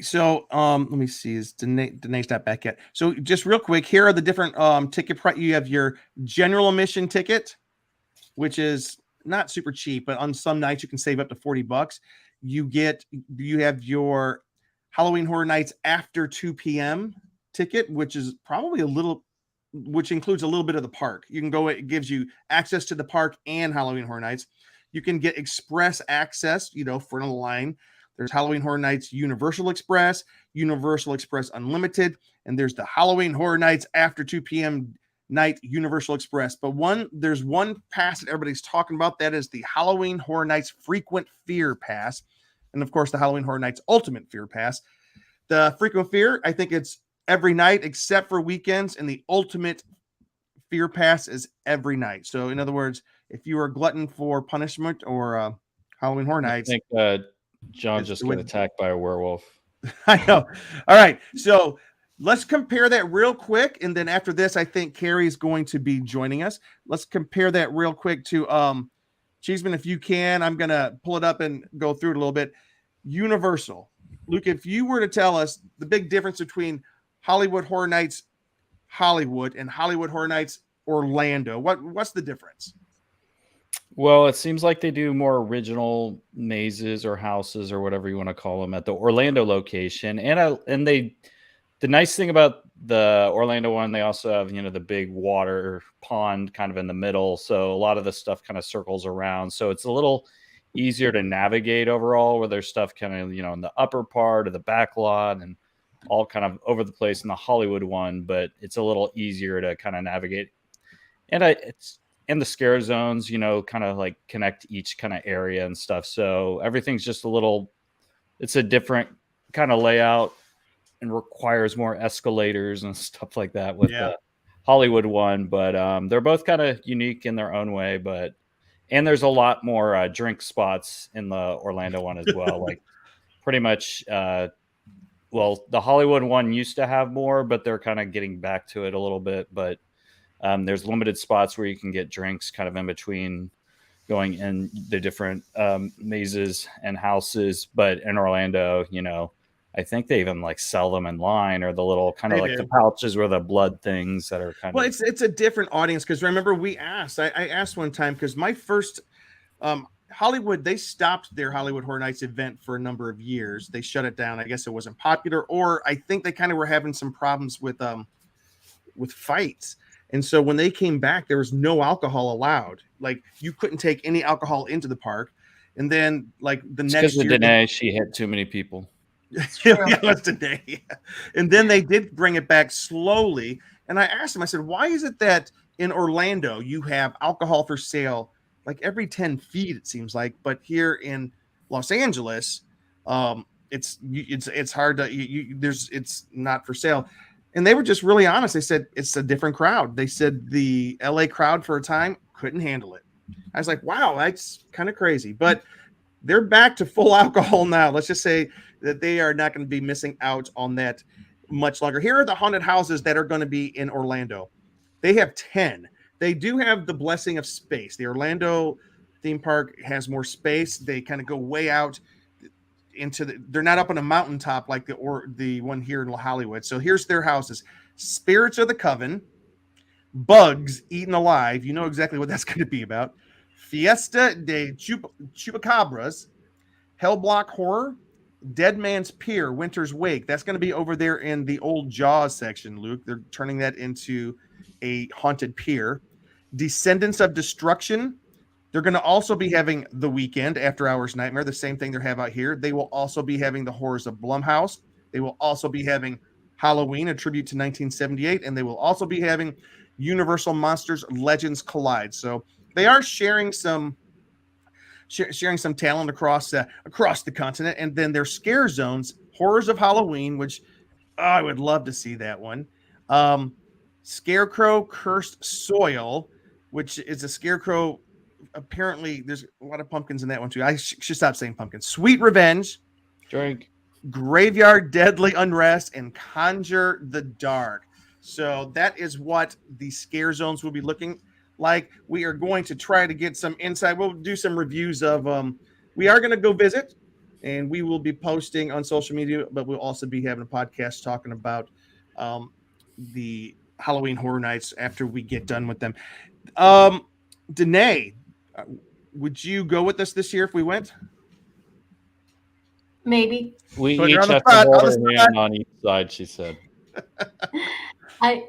So let me see, is Danae's not back yet. So just real quick, here are the different ticket price. You have your general admission ticket, which is not super cheap, but on some nights you can save up to $40. You have your Halloween Horror Nights after 2 p.m. ticket, which includes a little bit of the park. You can go, it gives you access to the park and Halloween Horror Nights. You can get express access, front of the line. There's Halloween Horror Nights Universal Express, Universal Express Unlimited, and there's the Halloween Horror Nights after 2 p.m. night Universal Express. But there's one pass that everybody's talking about. That is the Halloween Horror Nights Frequent Fear Pass. And of course, the Halloween Horror Nights Ultimate Fear Pass. The Frequent Fear, I think it's every night except for weekends, and the Ultimate Fear Pass is every night. So in other words, if you are a glutton for punishment or Halloween Horror Nights, I think John just got attacked by a werewolf. I know. All right, so let's compare that real quick, and then after this, I think Carrie's going to be joining us. Let's compare that real quick to Cheeseman, if you can. I'm gonna pull it up and go through it a little bit. Universal, Luke, if you were to tell us the big difference between Hollywood Horror Nights Hollywood and Hollywood Horror Nights Orlando, what's the difference? Well, it seems like they do more original mazes or houses or whatever you want to call them at the Orlando location. And the nice thing about the Orlando one, they also have, the big water pond kind of in the middle. So a lot of the stuff kind of circles around. So it's a little easier to navigate overall, where there's stuff kind of, in the upper part of the back lot and all kind of over the place in the Hollywood one, but it's a little easier to kind of navigate. And it's in the scare zones, you know, kind of like connect each kind of area and stuff. So everything's just it's a different kind of layout and requires more escalators and stuff like that with the Hollywood one. But they're both kind of unique in their own way. And there's a lot more drink spots in the Orlando one as well. Like pretty much, the Hollywood one used to have more, but they're kind of getting back to it a little bit. But there's limited spots where you can get drinks kind of in between going in the different mazes and houses. But in Orlando, you know, I think they even like sell them in line, or the little kind of the pouches where the blood things that are kind of. Well, it's a different audience, because remember I asked one time, because my first Hollywood, they stopped their Hollywood Horror Nights event for a number of years. They shut it down. I guess it wasn't popular, or I think they kind of were having some problems with fights. And so when they came back, there was no alcohol allowed. Like, you couldn't take any alcohol into the park. And then like the next year, Danae, she hit too many people. That's today. Yeah. And then they did bring it back slowly. And I asked him, I said, why is it that in Orlando you have alcohol for sale like every 10 feet, it seems like, but here in Los Angeles, it's hard to it's not for sale. And they were just really honest. They said it's a different crowd. They said the LA crowd for a time couldn't handle it. I was like, wow, that's kind of crazy. But they're back to full alcohol now. Let's just say that they are not going to be missing out on that much longer. Here are the haunted houses that are going to be in Orlando. They have 10. They do have the blessing of space. The Orlando theme park has more space. They kind of go way out into they're not up on a mountaintop like the one here in Hollywood. So here's their houses: Spirits of the Coven, Bugs Eaten Alive. You know exactly what that's going to be about. Fiesta de Chupacabras, Hellblock Horror, Dead Man's Pier, Winter's Wake. That's going to be over there in the old Jaws section, Luke. They're turning that into a haunted pier. Descendants of Destruction. They're going to also be having The Weekend, After Hours Nightmare, the same thing they have out here. They will also be having the Horrors of Blumhouse. They will also be having Halloween, a tribute to 1978, and they will also be having Universal Monsters Legends Collide. So they are sharing some talent across the continent. And then their scare zones, Horrors of Halloween, which I would love to see that one. Scarecrow Cursed Soil, which is a scarecrow. Apparently, there's a lot of pumpkins in that one too. I should stop saying pumpkins. Sweet Revenge, Drink, Graveyard Deadly Unrest, and Conjure the Dark. So that is what the scare zones will be looking like. We are going to try to get some insight. We'll do some reviews of we are going to go visit, and we will be posting on social media, but we'll also be having a podcast talking about the Halloween Horror Nights after we get done with them. Danae, would you go with us this year if we went? Maybe. We each have to hold her hand on each side, she said. If I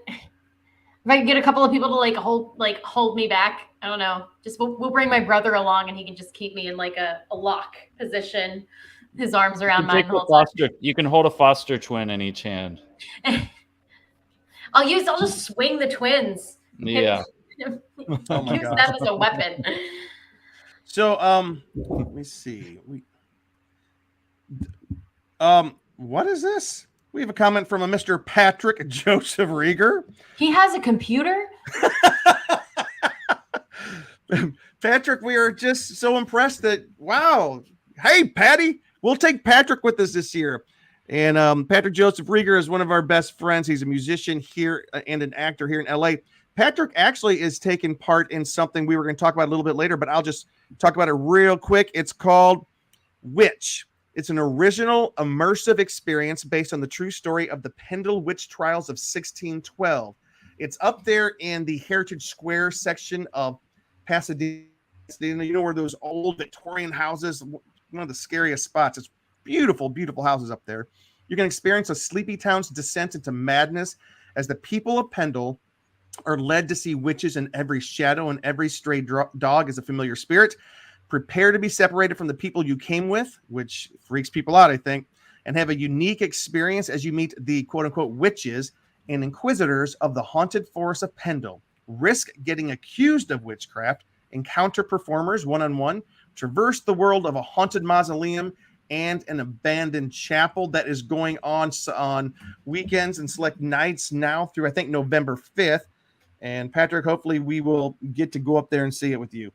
can get a couple of people to hold me back, I don't know. Just we'll bring my brother along, and he can just keep me in like a lock position, his arms around mine. You can hold a foster twin in each hand. I'll just swing the twins. Yeah. Oh my Use God. them as a weapon. So let me see. What is this? We have a comment from a Mr. Patrick Joseph Rieger. He has a computer? Patrick, we are just so impressed that, wow. Hey, Patty, we'll take Patrick with us this year. And Patrick Joseph Rieger is one of our best friends. He's a musician here and an actor here in LA. Patrick actually is taking part in something we were going to talk about a little bit later, but I'll just talk about it real quick. It's called Witch. It's an original immersive experience based on the true story of the Pendle Witch Trials of 1612. It's up there in the Heritage Square section of Pasadena. You know where those old Victorian houses, one of the scariest spots. It's beautiful, beautiful houses up there. You can experience a sleepy town's descent into madness as the people of Pendle are led to see witches in every shadow, and every stray dog is a familiar spirit. Prepare to be separated from the people you came with, which freaks people out, I think. and have a unique experience as you meet the quote-unquote witches and inquisitors of the haunted forest of Pendle. Risk getting accused of witchcraft, encounter performers one-on-one, traverse the world of a haunted mausoleum and an abandoned chapel that is going on weekends and select nights now through, I think, November 5th. And Patrick, hopefully we will get to go up there and see it with you.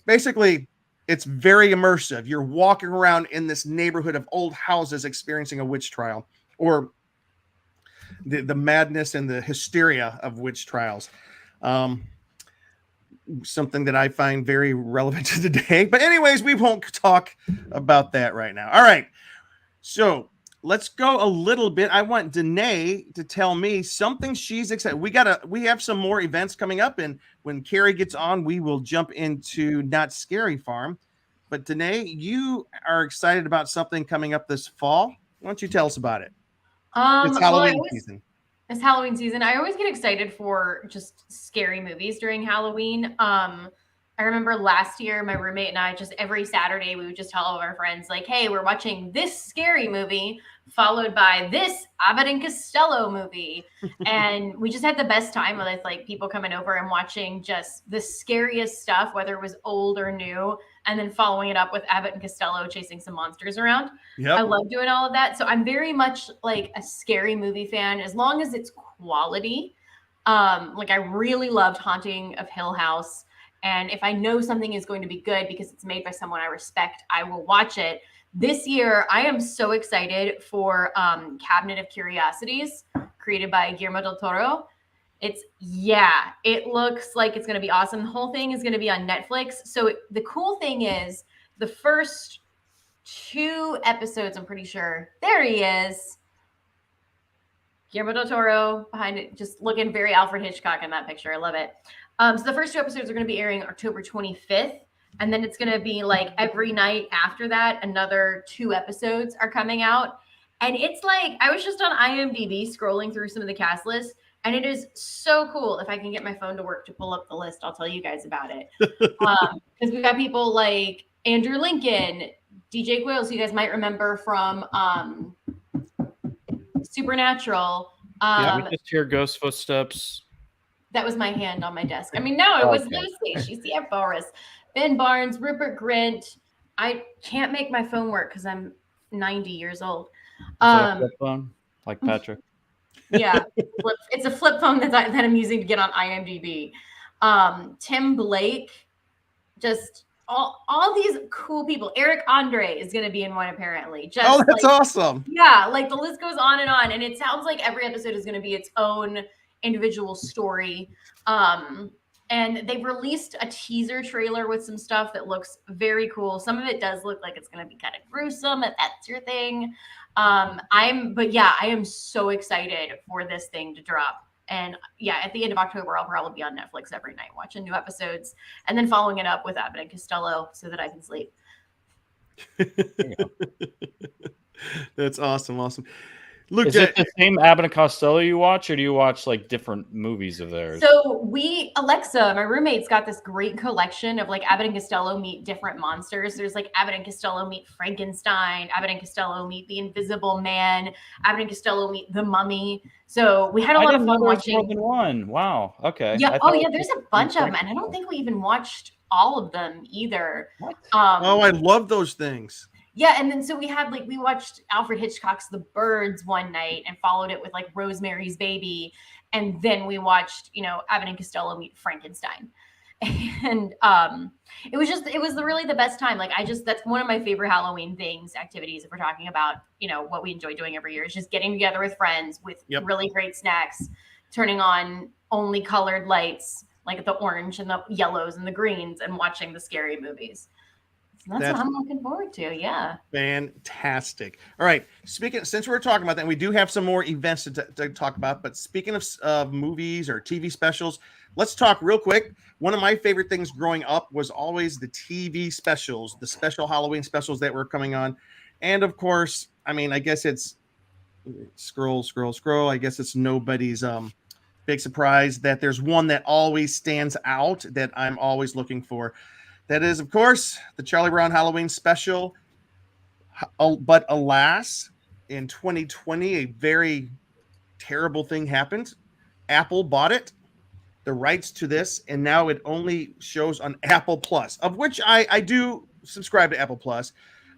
Basically, it's very immersive. You're walking around in this neighborhood of old houses experiencing a witch trial, or the madness and the hysteria of witch trials. Something that I find very relevant to today. But anyways, we won't talk about that right now. All right. So let's go a little bit. I want Danae to tell me something she's excited. We have some more events coming up, and when Carrie gets on, we will jump into Not Scary Farm. But Danae, you are excited about something coming up this fall. Why don't you tell us about it? It's Halloween season. It's Halloween season. I always get excited for just scary movies during Halloween. I remember last year, my roommate and I, just every Saturday, we would just tell all of our friends, like, hey, we're watching this scary movie, followed by this Abbott and Costello movie. And we just had the best time with like people coming over and watching just the scariest stuff, whether it was old or new, and then following it up with Abbott and Costello chasing some monsters around. Yep. I love doing all of that. So I'm very much like a scary movie fan, as long as it's quality. Like I really loved Haunting of Hill House. And if I know something is going to be good because it's made by someone I respect, I will watch it. This year, I am so excited for Cabinet of Curiosities, created by Guillermo del Toro. It looks like it's going to be awesome. The whole thing is going to be on Netflix. So the cool thing is the first 2 episodes, I'm pretty sure. There he is. Guillermo del Toro behind it, just looking very Alfred Hitchcock in that picture. I love it. So the first 2 episodes are going to be airing October 25th. And then it's going to be like every night after that, another 2 episodes are coming out. And it's like, I was just on IMDb scrolling through some of the cast lists, and it is so cool. If I can get my phone to work to pull up the list, I'll tell you guys about it. Because we've got people like Andrew Lincoln, DJ Quills, who you guys might remember from Supernatural. We just hear ghost footsteps. That was my hand on my desk. I mean, no, it was Lucy. She's the Forrest. Ben Barnes, Rupert Grint. I can't make my phone work because I'm 90 years old. Flip phone, like Patrick. Yeah, it's a flip phone that I'm using to get on IMDb. Tim Blake, just all these cool people. Eric Andre is going to be in one apparently. Just that's awesome. Yeah, like the list goes on, and it sounds like every episode is going to be its own individual story. And they've released a teaser trailer with some stuff that looks very cool. Some of it does look like it's going to be kind of gruesome, if that's your thing. I am so excited for this thing to drop. And yeah, at the end of October, I'll probably be on Netflix every night watching new episodes and then following it up with Abbott and Costello so that I can sleep. That's awesome. Look, is it the same Abbott and Costello you watch, or do you watch like different movies of theirs? So Alexa, my roommate's got this great collection of like Abbott and Costello meet different monsters. There's like Abbott and Costello meet Frankenstein, Abbott and Costello meet the Invisible Man, Abbott and Costello meet the Mummy. So we had a lot of fun watching. More than one. Wow. Okay. Yeah. There's a bunch of them, and I don't think we even watched all of them either. What? I love those things. Yeah, and then so we watched Alfred Hitchcock's The Birds one night and followed it with like Rosemary's Baby, and then we watched, Abbott and Costello meet Frankenstein. And it was really the best time. Like that's one of my favorite Halloween activities, if we're talking about, what we enjoy doing every year, is just getting together with friends with really great snacks, turning on only colored lights, like the orange and the yellows and the greens, and watching the scary movies. That's what I'm looking forward to. Yeah. Fantastic. All right. Since we're talking about that, we do have some more events to talk about. But speaking of movies or TV specials, let's talk real quick. One of my favorite things growing up was always the TV specials, the special Halloween specials that were coming on. And of course, I mean, I guess it's scroll. I guess it's nobody's big surprise that there's one that always stands out that I'm always looking for. That is, of course, the Charlie Brown Halloween special. But alas, in 2020, a very terrible thing happened. Apple bought it, the rights to this, and now it only shows on Apple Plus, of which I do subscribe to Apple Plus.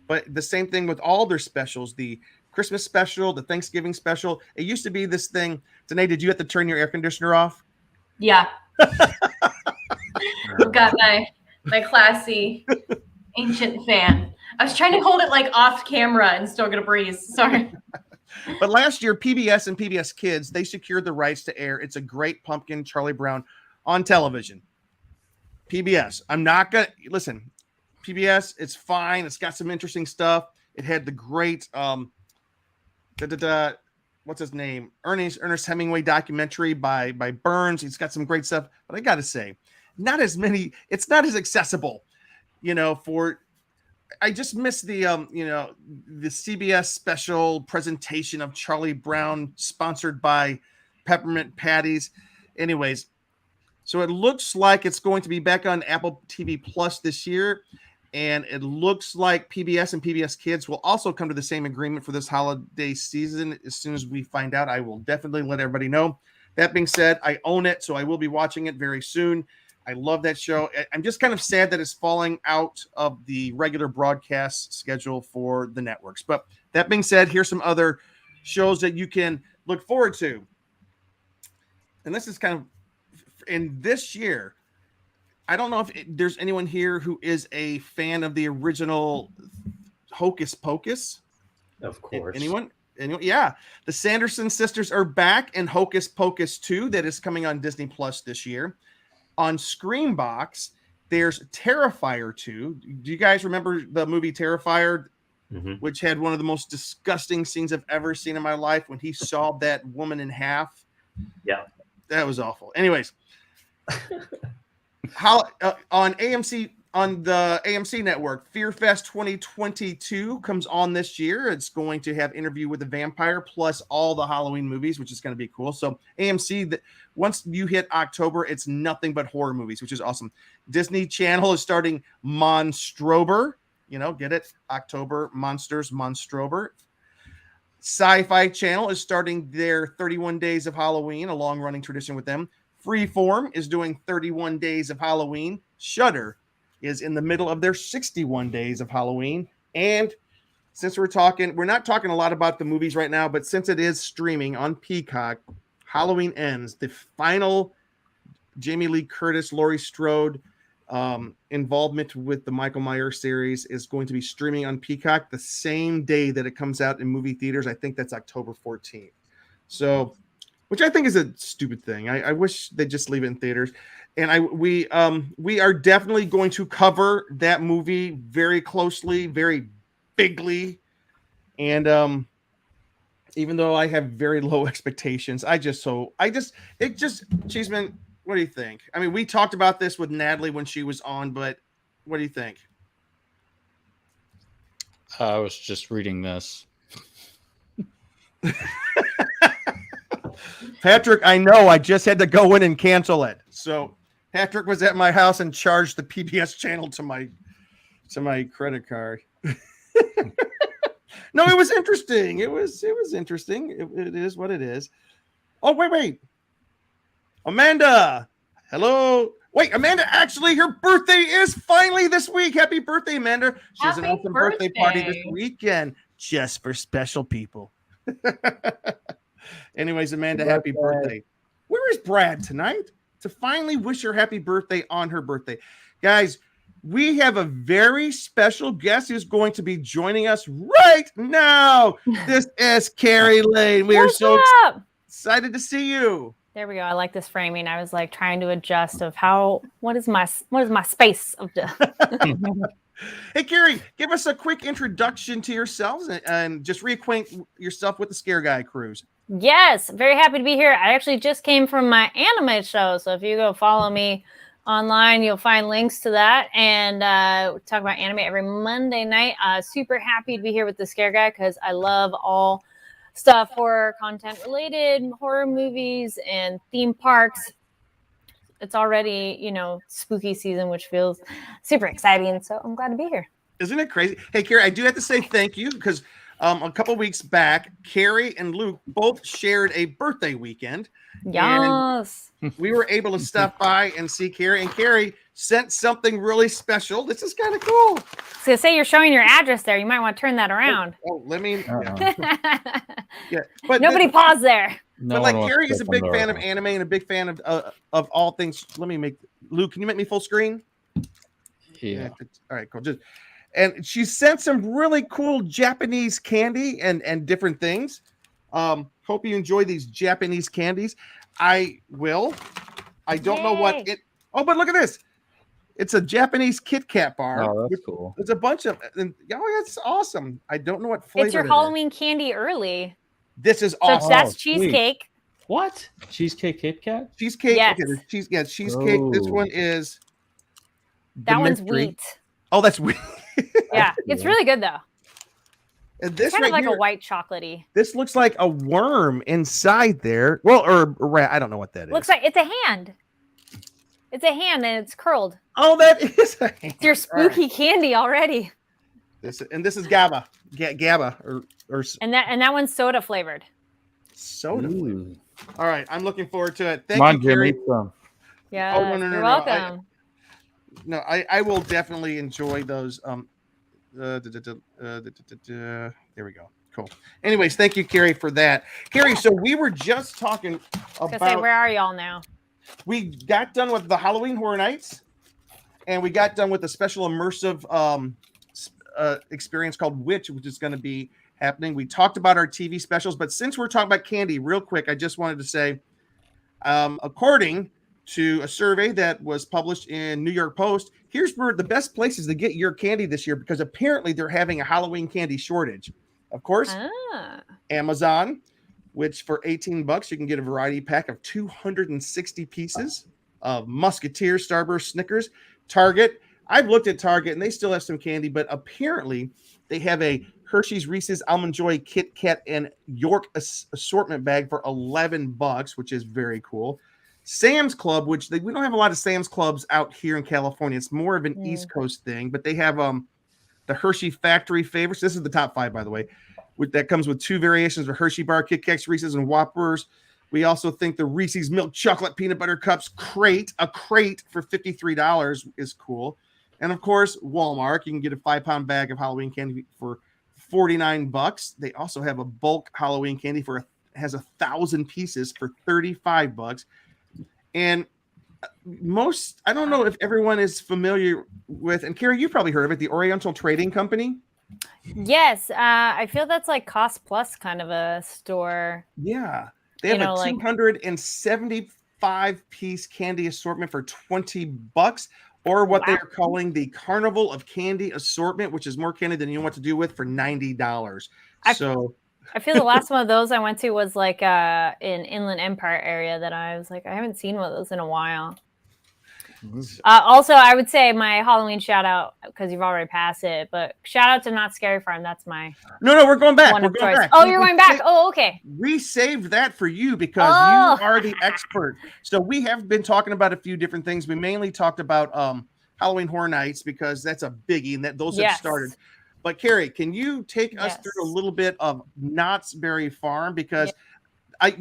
But the same thing with all their specials, the Christmas special, the Thanksgiving special. It used to be this thing. Danae, did you have to turn your air conditioner off? Yeah. I've got my classy ancient fan. I was trying to hold it like off camera and still get a breeze. Sorry. But last year, PBS and PBS Kids, they secured the rights to air It's a Great Pumpkin, Charlie Brown on television. PBS. I'm not going to listen. PBS, it's fine. It's got some interesting stuff. It had the great what's his name? Ernest Hemingway documentary by Burns. He's got some great stuff. But I got to say, it's not as accessible, for I just miss the the CBS special presentation of Charlie Brown sponsored by Peppermint Patties. Anyways, so it looks like it's going to be back on Apple TV Plus this year. And it looks like PBS and PBS Kids will also come to the same agreement for this holiday season. As soon as we find out, I will definitely let everybody know. That being said, I own it, so I will be watching it very soon. I love that show. I'm just kind of sad that it's falling out of the regular broadcast schedule for the networks. But that being said, here's some other shows that you can look forward to. And this is kind of in this year. I don't know if there's anyone here who is a fan of the original Hocus Pocus. Of course. Anyone? Yeah. The Sanderson sisters are back in Hocus Pocus 2 that is coming on Disney Plus this year. On Screambox, there's Terrifier 2. Do you guys remember the movie Terrifier, which had one of the most disgusting scenes I've ever seen in my life when he sawed that woman in half? Yeah. That was awful. Anyways. On AMC, on the AMC network, Fear Fest 2022 comes on this year. It's going to have Interview with the Vampire plus all the Halloween movies, which is going to be cool. So AMC, once you hit October, it's nothing but horror movies, which is awesome. Disney Channel is starting Monstrober. Get it? October, Monsters, Monstrober. Sci-Fi Channel is starting their 31 Days of Halloween, a long-running tradition with them. Freeform is doing 31 Days of Halloween. Shudder is in the middle of their 61 Days of Halloween. And since we're not talking a lot about the movies right now, but since it is streaming on Peacock, Halloween Ends, the final Jamie Lee Curtis, Laurie Strode involvement with the Michael Myers series is going to be streaming on Peacock the same day that it comes out in movie theaters. I think that's October 14th. So, which I think is a stupid thing. I wish they'd just leave it in theaters. And we are definitely going to cover that movie very closely, very bigly. And even though I have very low expectations, Cheeseman, what do you think? I mean, we talked about this with Natalie when she was on, but what do you think? I was just reading this. Patrick, I know I just had to go in and cancel it. So Patrick was at my house and charged the PBS channel to my credit card. No, it was interesting. It was interesting. It is what it is. Oh, wait. Amanda. Hello. Wait, Amanda, actually, her birthday is finally this week. Happy birthday, Amanda. She has an awesome birthday party this weekend just for special people. Anyways, Amanda, happy birthday. Where is Brad tonight to finally wish her happy birthday on her birthday? Guys, we have a very special guest who's going to be joining us right now. This is Carrie Lane. We are so excited to see you. There we go. I like this framing. I was like trying to adjust of what is my space of the. Hey, Carrie, give us a quick introduction to yourselves and just reacquaint yourself with the Scare Guy cruise. Yes, very happy to be here. I actually just came from my anime show. So if you go follow me online, you'll find links to that. And we talk about anime every Monday night. Super happy to be here with the Scare Guy because I love all stuff, horror content related, horror movies and theme parks. It's already, spooky season, which feels super exciting. So I'm glad to be here. Isn't it crazy? Hey, Carrie, I do have to say thank you because a couple weeks back, Carrie and Luke both shared a birthday weekend. Yes. We were able to stop by and see Carrie, and Carrie sent something really special. This is kind of cool. So say you're showing your address there. You might want to turn that around. Oh, let me. Yeah, but Nobody pause there. No but like one wants Carrie to is a open big the fan door. of anime and a big fan of all things. Let me make Luke. Can you make me full screen? Yeah. All right, cool. And she sent some really cool Japanese candy and different things. Hope you enjoy these Japanese candies. I will. I don't know what Yay. it. Oh, but look at this. It's a Japanese Kit Kat bar. Oh, that's cool. There's a bunch of. That's awesome. I don't know what flavor. It's your it is. Halloween candy early. This is So awesome. that's Oh, sweet. cheesecake. What? Cheesecake Kit Kat? Cheesecake. Yes. Okay, there's cheesecake. This Oh. one is. That one's Dimitri. wheat. Oh, that's wheat. Yeah, it's really good though. And this It's kind right of like here, a white chocolatey. this looks like a worm inside there. Well, or a rat. I don't know what that is. Looks like it's a hand. It's a hand and it's curled. Oh, that is. It's your spooky candy already. This is GABA. GABA or And that one's soda flavored. soda. Ooh. All right, I'm looking forward to it. Thank Come on, you, Jim, Carrie. eat some. Yeah, no, you're no. welcome. I will definitely enjoy those. There we go. Cool. Anyways, thank you, Carrie, for that. Carrie, so we were just talking I was gonna say, about. where are y'all now? We got done with the Halloween Horror Nights, and we got done with a special immersive experience called Witch, which is going to be happening. We talked about our TV specials, but since we're talking about candy, real quick, I just wanted to say, according to a survey that was published in New York Post, here's where the best places to get your candy this year, because apparently they're having a Halloween candy shortage. Of course, Amazon, which for $18 you can get a variety pack of 260 pieces of Musketeer, Starburst, Snickers. Target, I've looked at Target and they still have some candy, but apparently they have a Hershey's, Reese's, Almond Joy, Kit Kat, and York assortment bag for $11, which is very cool. Sam's Club, which we don't have a lot of Sam's Clubs out here in California. It's more of an East Coast thing, but they have the Hershey Factory Favorites. This is the top 5, by the way. That comes with 2 variations of Hershey bar, Kit Kats, Reese's, and Whoppers. We also think the Reese's Milk Chocolate Peanut Butter Cups a crate for $53 is cool. And of course, Walmart, you can get a 5-pound bag of Halloween candy for $49. They also have a bulk Halloween candy has 1,000 pieces for $35. And I don't know if everyone is familiar with, and Carrie, you probably heard of it, the Oriental Trading Company. Yes, I feel that's like Cost Plus kind of a store. Yeah. They have a 275-piece candy assortment for $20, or what they're calling the Carnival of Candy assortment, which is more candy than you know what to do with, for $90. I feel the last one of those I went to was like in Inland Empire area that I was like, I haven't seen one of those in a while. Also, I would say my Halloween shout out, because you've already passed it, but shout out to Not Scary Farm. That's my No, we're going back. one We're of going choice. back. Oh, you're going back. Oh, okay. We saved that for you because you are the expert. So we have been talking about a few different things. We mainly talked about Halloween Horror Nights because that's a biggie and those have started. But Carrie, can you take us through a little bit of Knott's Berry Farm? Because I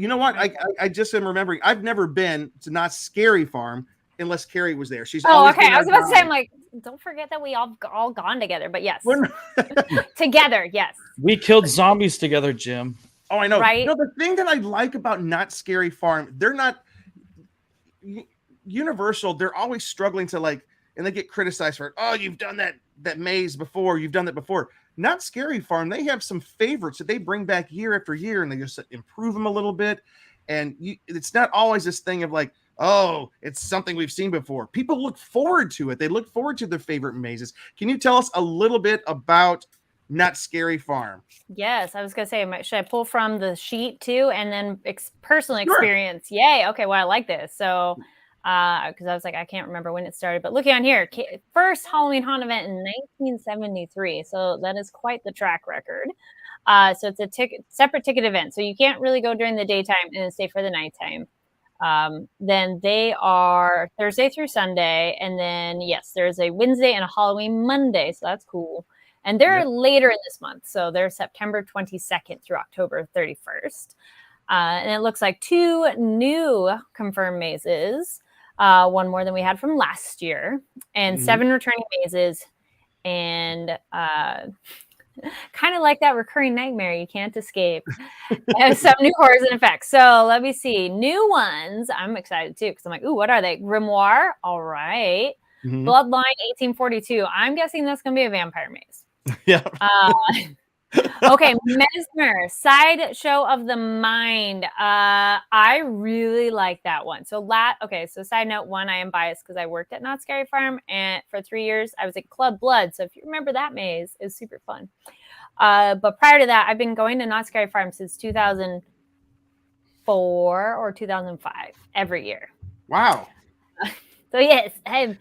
just am remembering, I've never been to Knott's Scary Farm unless Carrie was there. She's always okay. been I was about to say, guide. I'm like, don't forget that we all gone together. But yes, together, yes. We killed zombies together, Jim. Oh, I know. Right? No, the thing that I like about Knott's Scary Farm, they're not Universal. They're always struggling to and they get criticized for it. Oh, you've done that maze before. You've done that before. Not Scary Farm. They have some favorites that they bring back year after year, and they just improve them a little bit. And it's not always this thing of oh, it's something we've seen before. People look forward to it. They look forward to their favorite mazes. Can you tell us a little bit about Not Scary Farm? Yes, I was gonna say, should I pull from the sheet too, and then personal experience? Yay. Okay. Well, I like this. So. Because I was like, I can't remember when it started, but looking on here, first Halloween Haunt event in 1973. So that is quite the track record. So it's a separate ticket event. So you can't really go during the daytime and stay for the nighttime. Then they are Thursday through Sunday. And then, yes, there's a Wednesday and a Halloween Monday. So that's cool. And they're Yep. later in this month. So they're September 22nd through October 31st. And it looks like 2 new confirmed mazes, one more than we had from last year, and 7 returning mazes, and kind of like that recurring nightmare you can't escape. And some new horrors and effects. So let me see. New ones. I'm excited too because I'm like, ooh, what are they? Grimoire. All right. Mhm. Bloodline 1842. I'm guessing that's going to be a vampire maze. Yeah. Okay, Mesmer, Sideshow of the Mind. I really like that one. So side note one, I am biased because I worked at Not Scary Farm, and for 3 years I was at Club Blood. So if you remember that maze, it was super fun. But prior to that, I've been going to Not Scary Farm since 2004 or 2005 every year. Wow. So yes, I've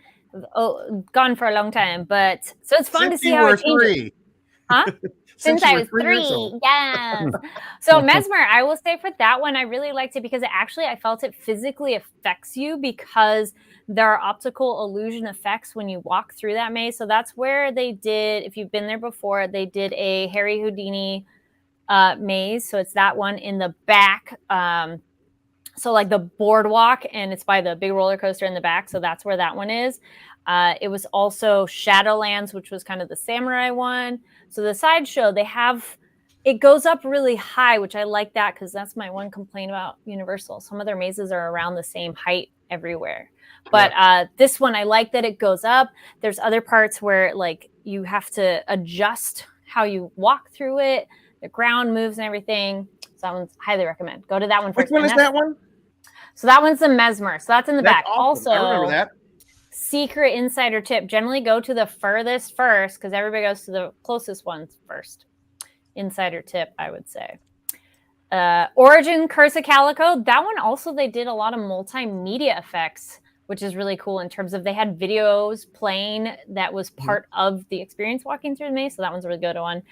gone for a long time, but so it's fun to see how it changes. Huh? Since I was 3, yes. So Mesmer, I will say for that one, I really liked it because I felt it physically affects you because there are optical illusion effects when you walk through that maze. So that's where they did, if you've been there before, they did a Harry Houdini maze. So it's that one in the back. So like the boardwalk, and it's by the big roller coaster in the back. So that's where that one is. It was also Shadowlands, which was kind of the samurai one. So the sideshow, it goes up really high, which I like that because that's my one complaint about Universal. Some of their mazes are around the same height everywhere. But this one, I like that it goes up. There's other parts where like you have to adjust how you walk through it. The ground moves and everything. So that one's highly recommend. Go to that one first. Which one is that one? So that one's the Mesmer. So that's in the back. Awesome. Also, I remember that. Secret insider tip: generally go to the furthest first because everybody goes to the closest ones first. Insider tip, I would say. Origin Curse of Calico. That one also, they did a lot of multimedia effects, which is really cool in terms of they had videos playing that was part of the experience walking through the maze. So that one's a really good one.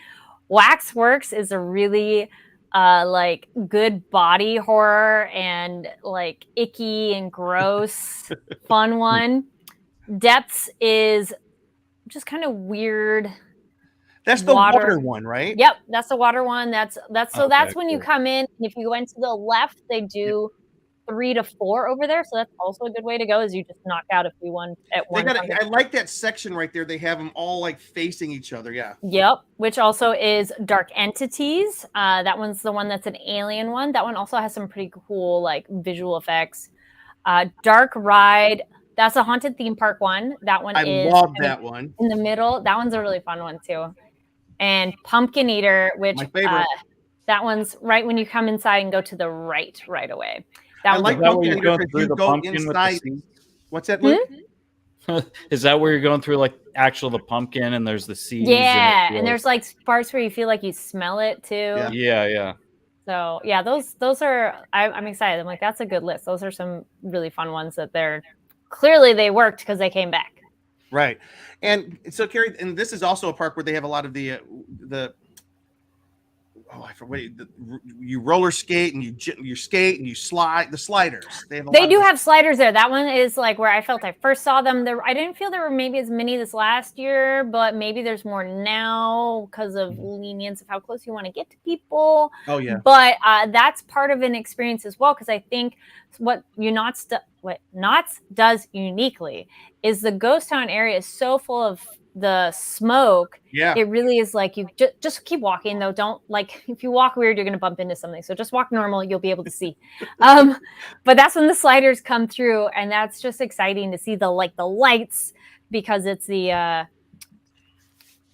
Waxworks is a really like good body horror and like icky and gross fun one. Depths is just kind of weird. That's the water one, right? Yep, that's the water one. That's when cool. you come in, and if you go into the left, they do 3 to 4 over there. So that's also a good way to go. Is you just knock out a few one at one. I like that section right there. They have them all like facing each other. Yeah. Yep. Which also is Dark Entities. That one's the one that's an alien one. That one also has some pretty cool like visual effects. Dark Ride. That's a haunted theme park one. That one I love that one. In the middle. That one's a really fun one too. And Pumpkin Eater, which my favorite. That one's right when you come inside and go to the right away. I like Pumpkin Eater because you go inside. What's that, Luke? Is that where you're going through like the pumpkin and there's the seeds? Yeah, and there's like parts where you feel like you smell it too. Yeah. So yeah, those are. I'm excited. I'm like, that's a good list. Those are some really fun ones that they're clearly they worked because they came back. Right. And so, Carrie, and this is also a park where they have a lot of the I forget, you roller skate and you skate and you slide, the sliders. They do have sliders there. That one is like where I felt I first saw them. I didn't feel there were maybe as many this last year, but maybe there's more now because of lenience of how close you want to get to people. Oh yeah. But that's part of an experience as well, because I think what Knott's does uniquely is the ghost town area is so full of the smoke. Yeah, it really is like you just keep walking though. Don't like if you walk weird, you're gonna bump into something. So just walk normal, you'll be able to see. But that's when the sliders come through, and that's just exciting to see the lights, because it's the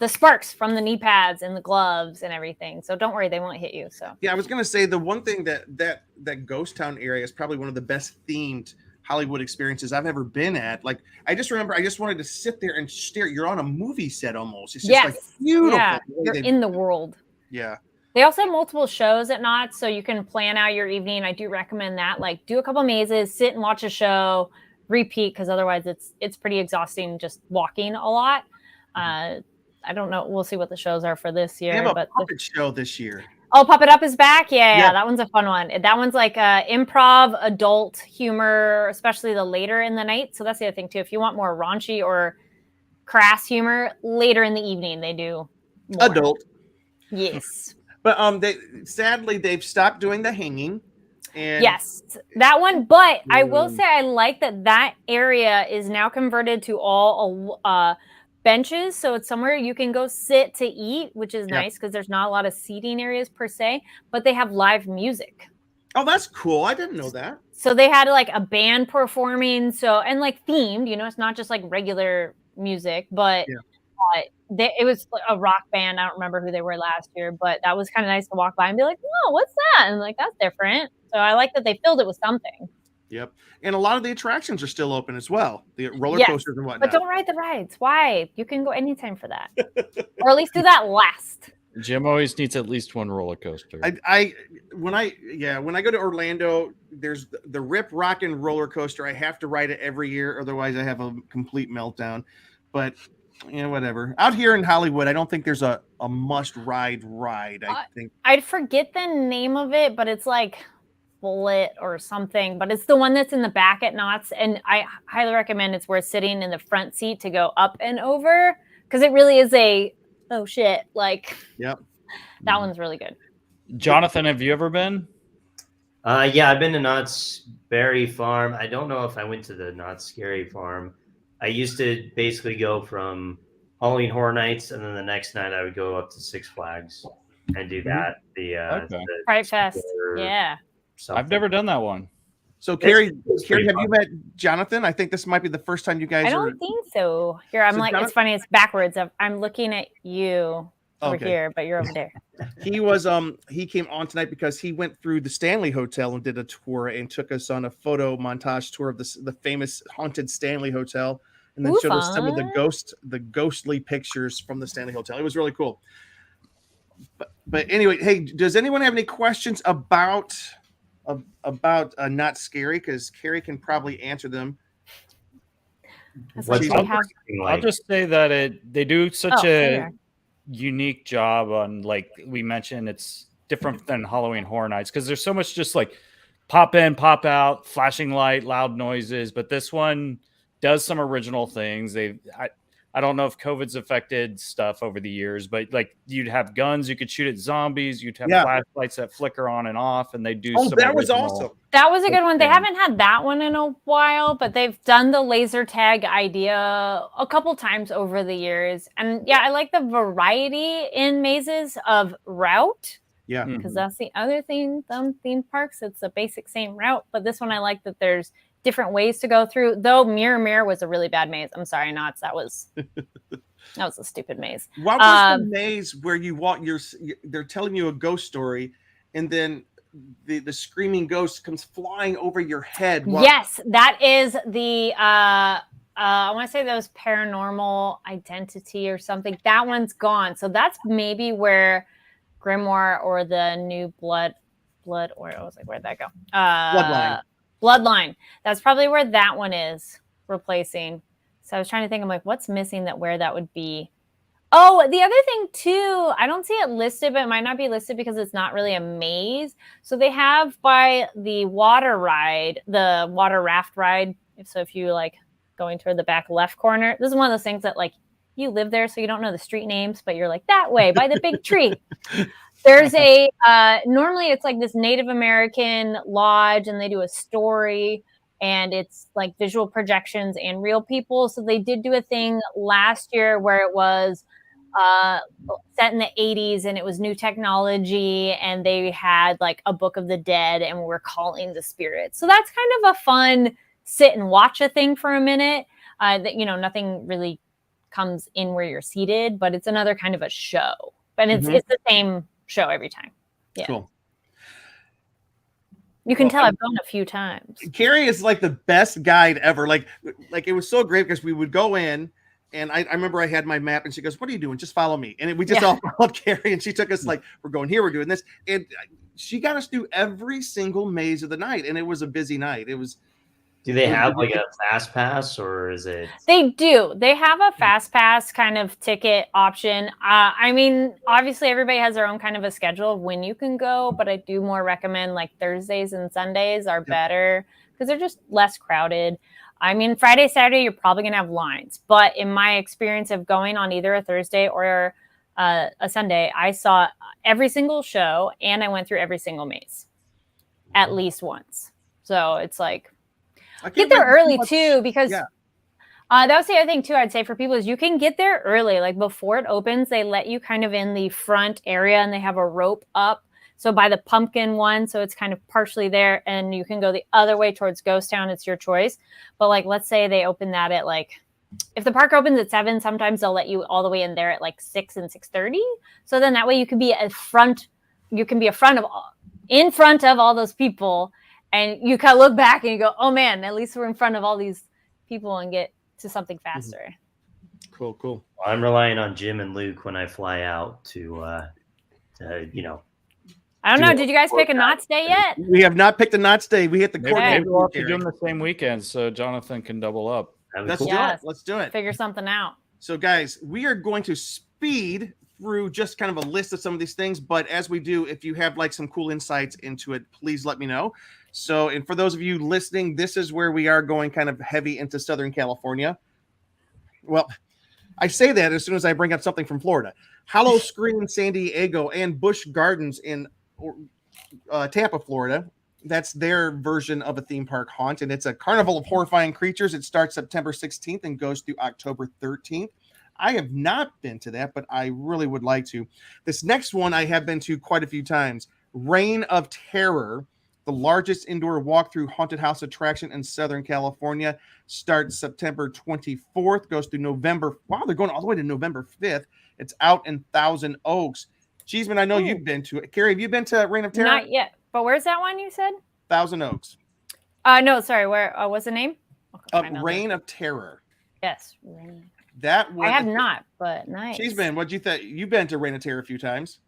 sparks from the knee pads and the gloves and everything. So don't worry, they won't hit you. So yeah, I was gonna say the one thing that ghost town area is probably one of the best themed Hollywood experiences I've ever been at. Like, I just remember I just wanted to sit there and stare. You're on a movie set almost. It's just like beautiful. Yeah, you're in the world. Yeah. They also have multiple shows at Knott, so you can plan out your evening. I do recommend that. Like, do a couple mazes, sit and watch a show, repeat, because otherwise it's pretty exhausting just walking a lot. I don't know. We'll see what the shows are for this year. They have a puppet show this year. Oh, Pupp It Up is back? Yeah, that one's a fun one. That one's like improv, adult humor, especially the later in the night. So that's the other thing, too. If you want more raunchy or crass humor, later in the evening, they do more. Adult. Yes. But sadly they've stopped doing the hanging. And yes, that one. But I will say I like that area is now converted to all benches. So it's somewhere you can go sit to eat, which is nice because there's not a lot of seating areas per se, but they have live music. Oh, that's cool. I didn't know that. So they had like a band performing. So, and like themed, it's not just like regular music, but it was a rock band. I don't remember who they were last year, but that was kind of nice to walk by and be like, "Whoa, what's that?" And like, that's different. So I like that they filled it with something. Yep. And a lot of the attractions are still open as well. The roller coasters and whatnot. But don't ride the rides. Why? You can go anytime for that. Or at least do that last. Jim always needs at least one roller coaster. When I go to Orlando, there's the Rip Rockin' roller coaster. I have to ride it every year, otherwise I have a complete meltdown. But whatever. Out here in Hollywood, I don't think there's a must ride. I think I'd forget the name of it, but it's like Bullet or something. But it's the one that's in the back at Knott's, and I highly recommend. It's worth sitting in the front seat to go up and over because it really is oh shit, like yep. That one's really good. Jonathan, have you ever been? Yeah, I've been to Knott's Berry Farm. I don't know if I went to the Knott's Scary Farm. I used to basically go from Halloween Horror Nights, and then the next night I would go up to Six Flags and do that. The Fright Fest. Yeah. Something. I've never done that one. So Carrie, have you met Jonathan? I think this might be the first time you guys I don't think so. Here, I'm like, it's funny, it's backwards. I'm looking at you over here, but you're over there. He came on tonight because he went through the Stanley Hotel and did a tour and took us on a photo montage tour of the famous haunted Stanley Hotel, and then showed us some of the ghostly pictures from the Stanley Hotel. It was really cool. But anyway, hey, does anyone have any questions about Not Scary? Because Carrie can probably answer them. I'll just say that they do such a unique job on, like we mentioned, it's different than Halloween Horror Nights because there's so much just like pop in, pop out, flashing light, loud noises. But this one does some original things. I don't know if COVID's affected stuff over the years, but like you'd have guns, you could shoot at zombies, you'd have flashlights that flicker on and off, and they do. Oh, that was awesome. That was a good one. They haven't had that one in a while, but they've done the laser tag idea a couple times over the years. And yeah, I like the variety in mazes of route. Yeah. Because that's the other thing, some theme parks, it's the basic same route. But this one, I like that there's different ways to go through, though Mirror was a really bad maze. I'm sorry, Knotts. That was a stupid maze. What was the maze where you walk? They're telling you a ghost story, and then the screaming ghost comes flying over your head. Yes, that is the I want to say that was Paranormal Identity or something. That one's gone. So that's maybe where Grimoire or the new Blood, or I was like, where'd that go? Bloodline. That's probably where that one is replacing. So I was trying to think, I'm like, what's missing where that would be? Oh, the other thing too, I don't see it listed, but it might not be listed because it's not really a maze. So they have by the water raft ride. If you like going toward the back left corner, this is one of those things that like you live there, so you don't know the street names, but you're like that way by the big tree. There's normally it's like this Native American lodge and they do a story and it's like visual projections and real people. So they did do a thing last year where it was set in the 80s and it was new technology and they had like a Book of the Dead and we're calling the spirits. So that's kind of a fun sit and watch a thing for a minute. Nothing really comes in where you're seated, but it's another kind of a show. But it's the same show every time. Yeah. Cool. You can tell I've gone a few times. Carrie is like the best guide ever. Like it was so great because we would go in and I remember I had my map and she goes, "What are you doing? Just follow me." And we just all followed Carrie and she took us like, we're going here, we're doing this. And she got us through every single maze of the night. And it was a busy night. Do they have like a fast pass or is it? They do. They have a fast pass kind of ticket option. I mean, obviously everybody has their own kind of a schedule of when you can go, but I do more recommend like Thursdays and Sundays are better because they're just less crowded. I mean, Friday, Saturday, you're probably going to have lines, but in my experience of going on either a Thursday or a Sunday, I saw every single show and I went through every single maze at least once. So it's like, get there early too, because that was the other thing too, I'd say for people is you can get there early. Like before it opens, they let you kind of in the front area and they have a rope up. So by the pumpkin one, so it's kind of partially there and you can go the other way towards Ghost Town. It's your choice. But like, let's say they open that at like, if the park opens at 7, sometimes they'll let you all the way in there at like 6 and 6:30. So then that way you can be in front of all those people. And you kind of look back and you go, oh man, at least we're in front of all these people and get to something faster. Cool. Well, I'm relying on Jim and Luke when I fly out to I don't know. Did you guys pick a Knott's Day yet? We have not picked a Knott's Day. We hit the court. Maybe we'll have to do them the same weekend so Jonathan can double up. Let's do it. Let's do it. Figure something out. So, guys, we are going to speed through just kind of a list of some of these things. But as we do, if you have like some cool insights into it, please let me know. So, and for those of you listening, this is where we are going kind of heavy into Southern California. Well, I say that as soon as I bring up something from Florida. Howl-O-Scream in San Diego and Busch Gardens in Tampa, Florida. That's their version of a theme park haunt, and it's a carnival of horrifying creatures. It starts September 16th and goes through October 13th. I have not been to that, but I really would like to. This next one I have been to quite a few times. Reign of Terror, the largest indoor walk-through haunted house attraction in Southern California, starts September 24th, goes through November. Wow, they're going all the way to November 5th. It's out in Thousand Oaks. Cheeseman, I know you've been to it. Carrie, have you been to Reign of Terror? Not yet. But where's that one you said? Thousand Oaks. No, sorry. Where? What's the name? Reign of Terror. Yes. Reign. That one. I have not, but nice. Cheeseman, what'd you think? You've been to Reign of Terror a few times.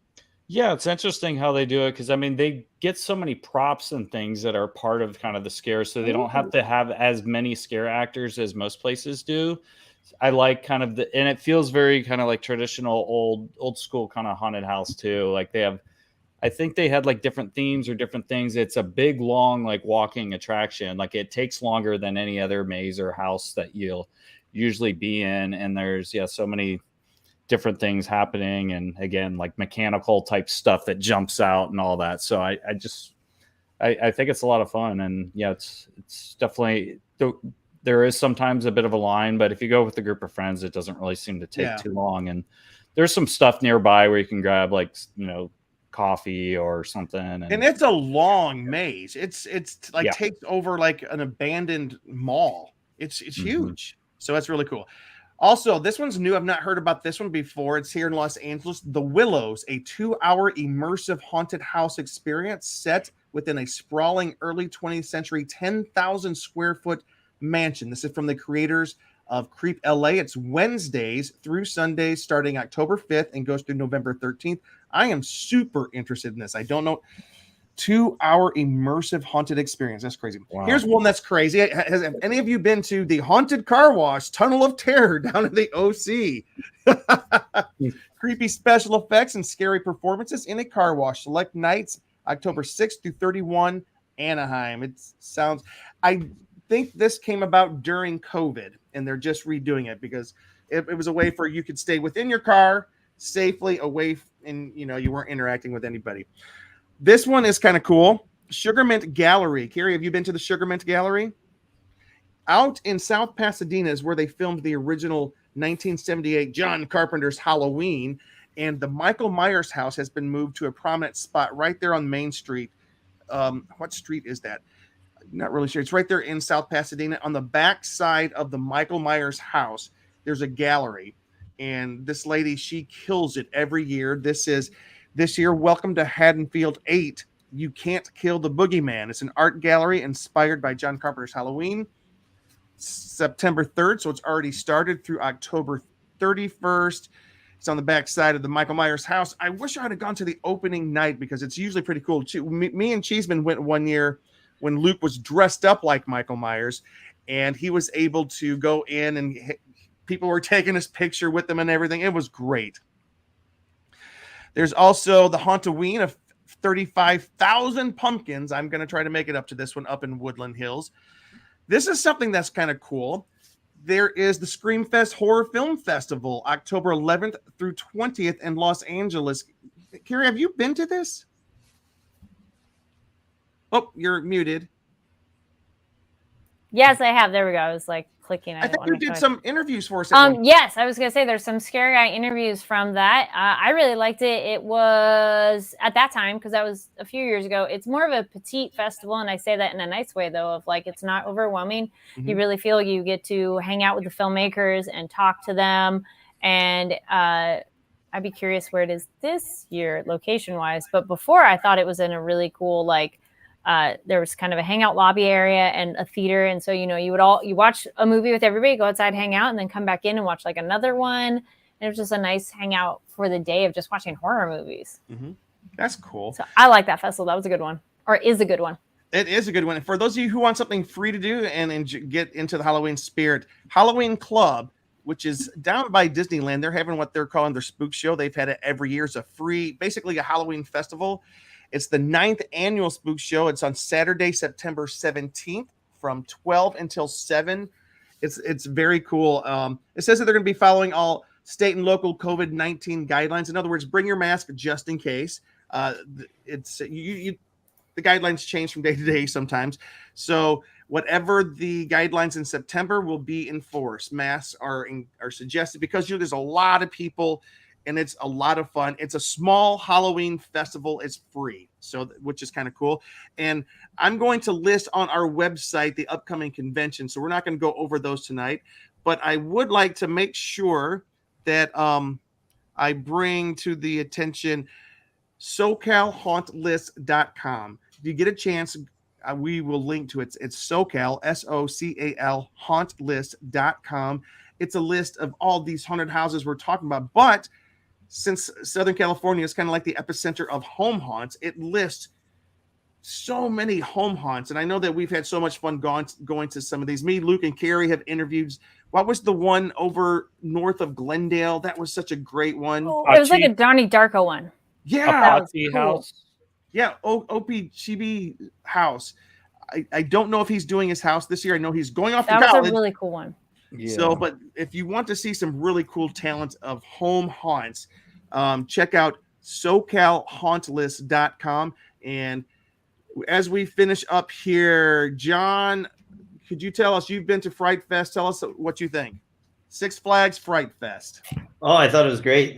Yeah, it's interesting how they do it because I mean they get so many props and things that are part of kind of the scare, so they don't have to have as many scare actors as most places do. I like kind of and it feels very kind of like traditional old school kind of haunted house too. Like they have, I think they had like different themes or different things. It's a big, long, like walking attraction. Like it takes longer than any other maze or house that you'll usually be in. And there's, so many different things happening. And again, like mechanical type stuff that jumps out and all that. So I think it's a lot of fun. And yeah, it's definitely, there is sometimes a bit of a line, but if you go with a group of friends, it doesn't really seem to take too long. And there's some stuff nearby where you can grab like, coffee or something. And it's a long maze. It's like takes over like an abandoned mall. It's huge. So that's really cool. Also, this one's new. I've not heard about this one before. It's here in Los Angeles. The Willows, a 2-hour immersive haunted house experience set within a sprawling early 20th century 10,000 square foot mansion. This is from the creators of Creep LA. It's Wednesdays through Sundays starting October 5th and goes through November 13th. I am super interested in this. I don't know. 2-hour immersive haunted experience. That's crazy. Wow. Here's one that's crazy. Have any of you been to the Haunted Car Wash Tunnel of Terror down in the OC? Creepy special effects and scary performances in a car wash. Select nights October 6th through 31, Anaheim. It sounds... I think this came about during COVID, and they're just redoing it because it was a way for you could stay within your car safely away, and you weren't interacting with anybody. This one is kind of cool. Sugarmint Gallery. Carrie, have you been to the Sugarmint Gallery? Out in South Pasadena is where they filmed the original 1978 John Carpenter's Halloween, and the Michael Myers house has been moved to a prominent spot right there on Main Street. What street is that? Not really sure. It's right there in South Pasadena. On the back side of the Michael Myers house, there's a gallery. And this lady, she kills it every year. This year, welcome to Haddonfield 8. You Can't Kill the Boogeyman. It's an art gallery inspired by John Carpenter's Halloween. September 3rd, so it's already started through October 31st. It's on the back side of the Michael Myers house. I wish I had gone to the opening night because it's usually pretty cool. Me and Cheeseman went one year when Luke was dressed up like Michael Myers, and he was able to go in and people were taking his picture with them and everything. It was great. There's also the Hauntoween of 35,000 pumpkins. I'm going to try to make it up to this one up in Woodland Hills. This is something that's kind of cool. there is the Screamfest Horror Film Festival, October 11th through 20th in Los Angeles. Carrie, have you been to this? Oh, you're muted. Yes, I have. There we go. I was like clicking. I think you did some interviews for us. Yes, I was gonna say there's some scary eye interviews from that. I really liked it. It was at that time because that was a few years ago. It's more of a petite festival, and I say that in a nice way, though. Of like, it's not overwhelming. Mm-hmm. You really feel you get to hang out with the filmmakers and talk to them. And I'd be curious where it is this year, location wise. But before, I thought it was in a really cool like. There was kind of a hangout lobby area and a theater. And so, you watch a movie with everybody, go outside, hang out, and then come back in and watch like another one. And it was just a nice hangout for the day of just watching horror movies. Mm-hmm. That's cool. So I like that festival. That was a good one, or is a good one. It is a good one. And for those of you who want something free to do and get into the Halloween spirit, Halloween Club, which is down by Disneyland, they're having what they're calling their spook show. They've had it every year. It's a free, basically a Halloween festival. It's the 9th annual spook show. It's on Saturday, September 17th from 12 until 7. It's very cool. It says that they're going to be following all state and local COVID-19 guidelines. In other words, bring your mask just in case. The guidelines change from day to day sometimes. So whatever the guidelines in September will be enforced. Masks are suggested because there's a lot of people. And it's a lot of fun. It's a small Halloween festival. It's free, which is kind of cool. And I'm going to list on our website the upcoming convention. So we're not going to go over those tonight. But I would like to make sure that I bring to the attention SoCalHauntList.com. If you get a chance, we will link to it. It's SoCal, SoCal, HauntList.com. It's a list of all these haunted houses we're talking about. But since Southern California is kind of like the epicenter of home haunts, it lists so many home haunts. And I know that we've had so much fun going to some of these. Me, Luke, and Carrie have interviewed. What was the one over north of Glendale? That was such a great one. Oh, it was like a Donnie Darko one. Yeah. Apache House. Yeah, Opie Chibi House. I don't know if he's doing his house this year. I know he's going off to college. That was a really cool one. Yeah. So, but if you want to see some really cool talent of home haunts, check out SoCalHauntList.com. And as we finish up here, John, could you tell us, you've been to Fright Fest? Tell us what you think. Six Flags Fright Fest. Oh, I thought it was great.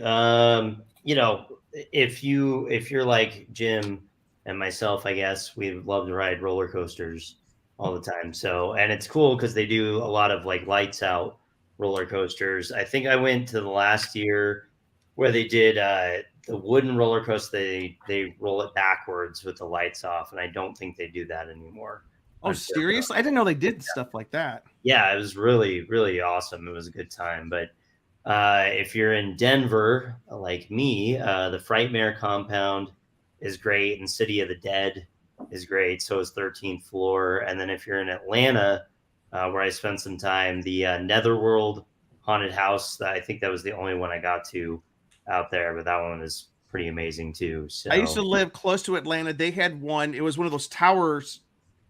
If you're like Jim and myself, I guess we love to ride roller coasters all the time. So, and it's cool because they do a lot of like lights out roller coasters. I think I went to the last year where they did the wooden roller coaster. They roll it backwards with the lights off, and I don't think they do that anymore. Oh, seriously? I didn't know they did stuff like that. Yeah, it was really, really awesome. It was a good time. But if you're in Denver, like me, the Frightmare Compound is great, and City of the Dead is great. So is 13th Floor. And then if you're in Atlanta, where I spent some time, the Netherworld Haunted House, I think that was the only one I got to out there, but that one is pretty amazing too. So I used to live close to Atlanta. They had one. It was one of those towers.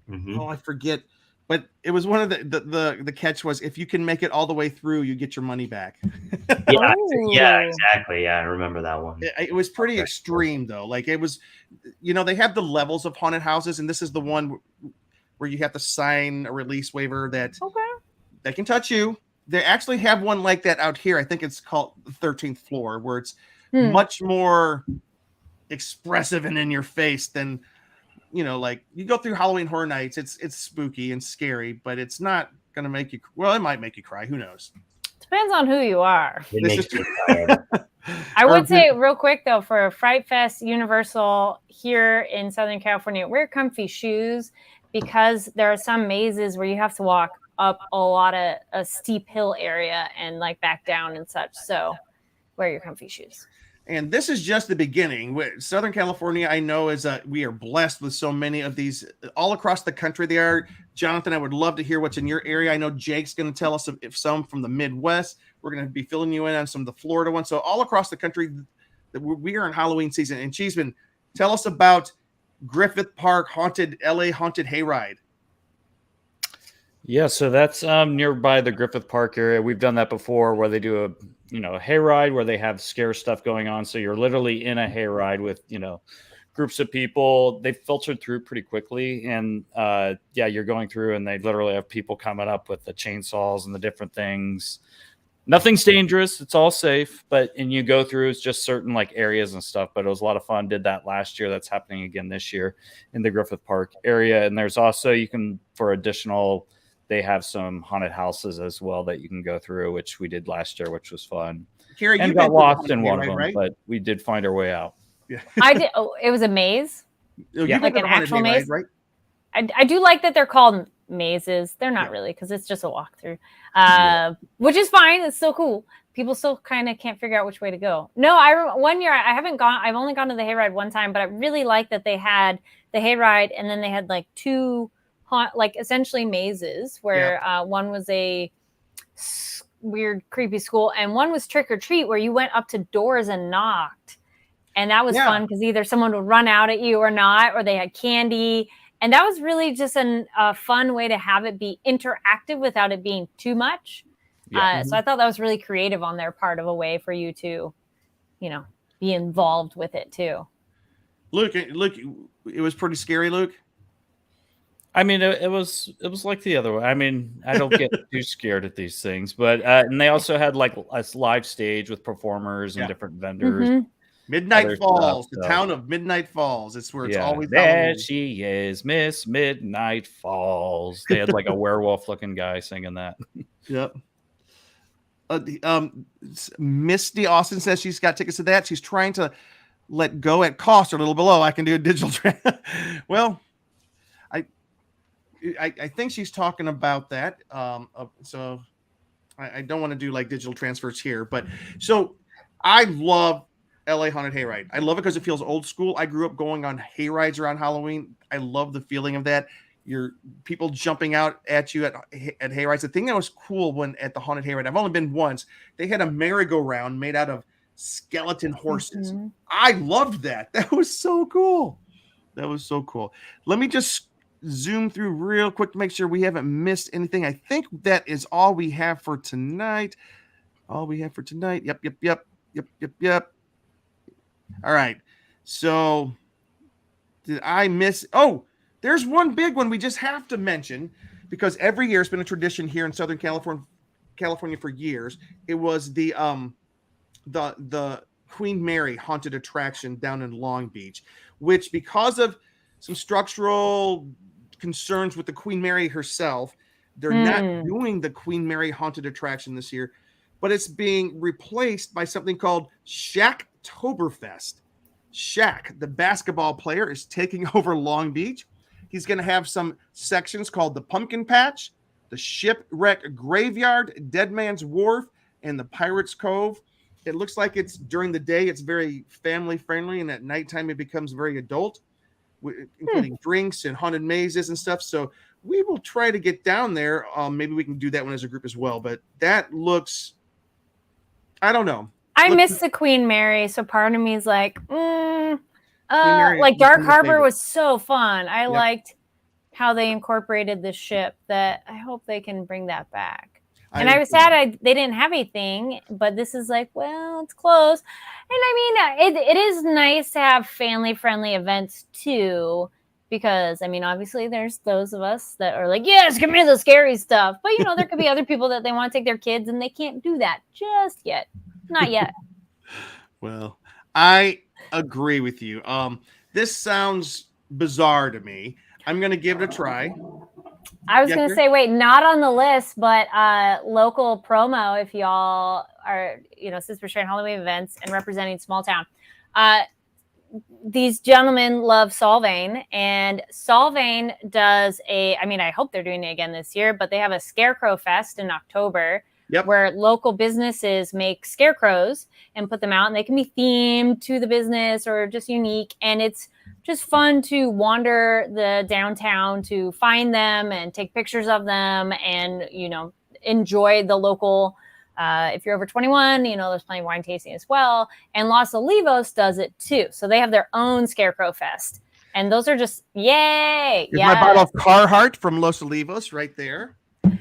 Mm-hmm. Oh, I forget. But it was one of the catch was, if you can make it all the way through, you get your money back. Yeah, exactly. Yeah, I remember that one. It was pretty extreme though. Like it was, they have the levels of haunted houses, and this is the one where you have to sign a release waiver that they can touch you. They actually have one like that out here. I think it's called the 13th Floor, where it's much more expressive and in your face than, like you go through Halloween Horror Nights. It's spooky and scary, but it's not going to make you. Well, it might make you cry. Who knows? Depends on who you are. It makes me tired. I would say real quick though, for Fright Fest Universal here in Southern California, wear comfy shoes, because there are some mazes where you have to walk up a lot of a steep hill area and like back down and such. So wear your comfy shoes. And this is just the beginning. Southern California, I know, we are blessed with so many of these all across the country. They are. Jonathan, I would love to hear what's in your area. I know Jake's going to tell us if some from the Midwest. We're going to be filling you in on some of the Florida ones. So all across the country, we are in Halloween season. And Cheeseman, tell us about Griffith Park LA Haunted Hayride. Yeah, so that's nearby the Griffith Park area. We've done that before, where they do a hayride where they have scare stuff going on. So you're literally in a hayride with groups of people. They filtered through pretty quickly, and you're going through, and they literally have people coming up with the chainsaws and the different things. Nothing's dangerous. It's all safe, and you go through, it's just certain like areas and stuff, but it was a lot of fun. Did that last year. That's happening again this year in the Griffith Park area. And there's also, they have some haunted houses as well that you can go through, which we did last year, which was fun. Carrie, and you got lost in one of them, right? but we did find our way out. Yeah. I did. Oh, it was a maze. Yeah, like an actual maze, right? I do like that they're called mazes. They're not really, because it's just a walkthrough, which is fine. It's still cool. People still kind of can't figure out which way to go. No, one year I haven't gone. I've only gone to the hayride one time, but I really like that they had the hayride, and then they had like two, like essentially mazes, where one was a weird, creepy school, and one was trick or treat, where you went up to doors and knocked, and that was fun because either someone would run out at you or not, or they had candy. And that was really just a fun way to have it be interactive without it being too much. So I thought that was really creative on their part, of a way for you to, be involved with it too. Luke, it was pretty scary, Luke. I mean, it was like the other way. I mean, I don't get too scared at these things, but and they also had like a live stage with performers and different vendors. Mm-hmm. Midnight Falls, the town of Midnight Falls. It's where it's always there Halloween. she is, Miss Midnight Falls. They had like a werewolf-looking guy singing that. Yep. Misty Austin says she's got tickets to that. She's trying to let go at cost or a little below. I can do a digital well, I think she's talking about that. So I don't want to do like digital transfers here, but so I love LA Haunted Hayride. I love it because it feels old school. I grew up going on hayrides around Halloween. I love the feeling of that. Your people jumping out at you at hayrides. The thing that was cool when at the Haunted Hayride, I've only been once, they had a merry-go-round made out of skeleton horses. Mm-hmm. I loved that. That was so cool. Let me just zoom through real quick to make sure we haven't missed anything. I think that is all we have for tonight. Yep. All right. So did I miss? Oh, there's one big one we just have to mention, because every year it's been a tradition here in Southern California for years. It was the Queen Mary haunted attraction down in Long Beach, which, because of some structural concerns with the Queen Mary herself, they're not doing the Queen Mary haunted attraction this year, but it's being replaced by something called Shaq-toberfest. Shaq, the basketball player, is taking over Long Beach. He's going to have some sections called the Pumpkin Patch, the Shipwreck Graveyard, Dead Man's Wharf, and the Pirates Cove. It looks like it's during the day, it's very family friendly, and at nighttime it becomes very adult, including drinks and haunted mazes and stuff. So we will try to get down there. Maybe we can do that one as a group as well. But that looks, I don't know. I miss the Queen Mary, so part of me is like, like Dark Harbor was so fun. I liked how they incorporated the ship. That I hope they can bring that back. And I was sad they didn't have anything, but this is like, well, it's close. And I mean, it is nice to have family-friendly events too, because I mean, obviously there's those of us that are like, yes, give me the scary stuff. But there could be other people that they want to take their kids and they can't do that just yet. Not yet. Well, I agree with you. This sounds bizarre to me. I'm going to give it a try. I was going to say, wait, not on the list, but local promo if y'all are, since we're sharing Halloween events and representing small town. These gentlemen love Solvang, and Solvang does I hope they're doing it again this year, but they have a Scarecrow Fest in October. Yep. Where local businesses make scarecrows and put them out, and they can be themed to the business or just unique. And it's just fun to wander the downtown to find them and take pictures of them and, enjoy the local. If you're over 21, there's plenty of wine tasting as well. And Los Olivos does it too. So they have their own Scarecrow Fest. And those are just, yay. Here's my bottle of Carhartt from Los Olivos right there.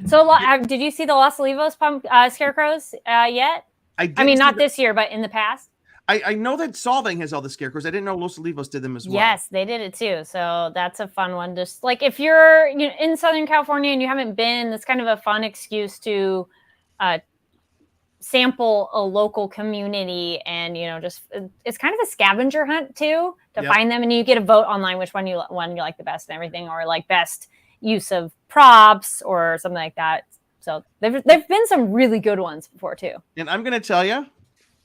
So, did you see the Los Olivos scarecrows yet? I mean, not this year, but in the past. I know that Solvang has all the scarecrows. I didn't know Los Olivos did them as well. Yes, they did it too. So that's a fun one. Just like if you're in Southern California and you haven't been, that's kind of a fun excuse to sample a local community, and just it's kind of a scavenger hunt too to find them, and you get a vote online which one you like the best and everything, or like best use of props or something like that. So there've been some really good ones before too. And I'm going to tell you,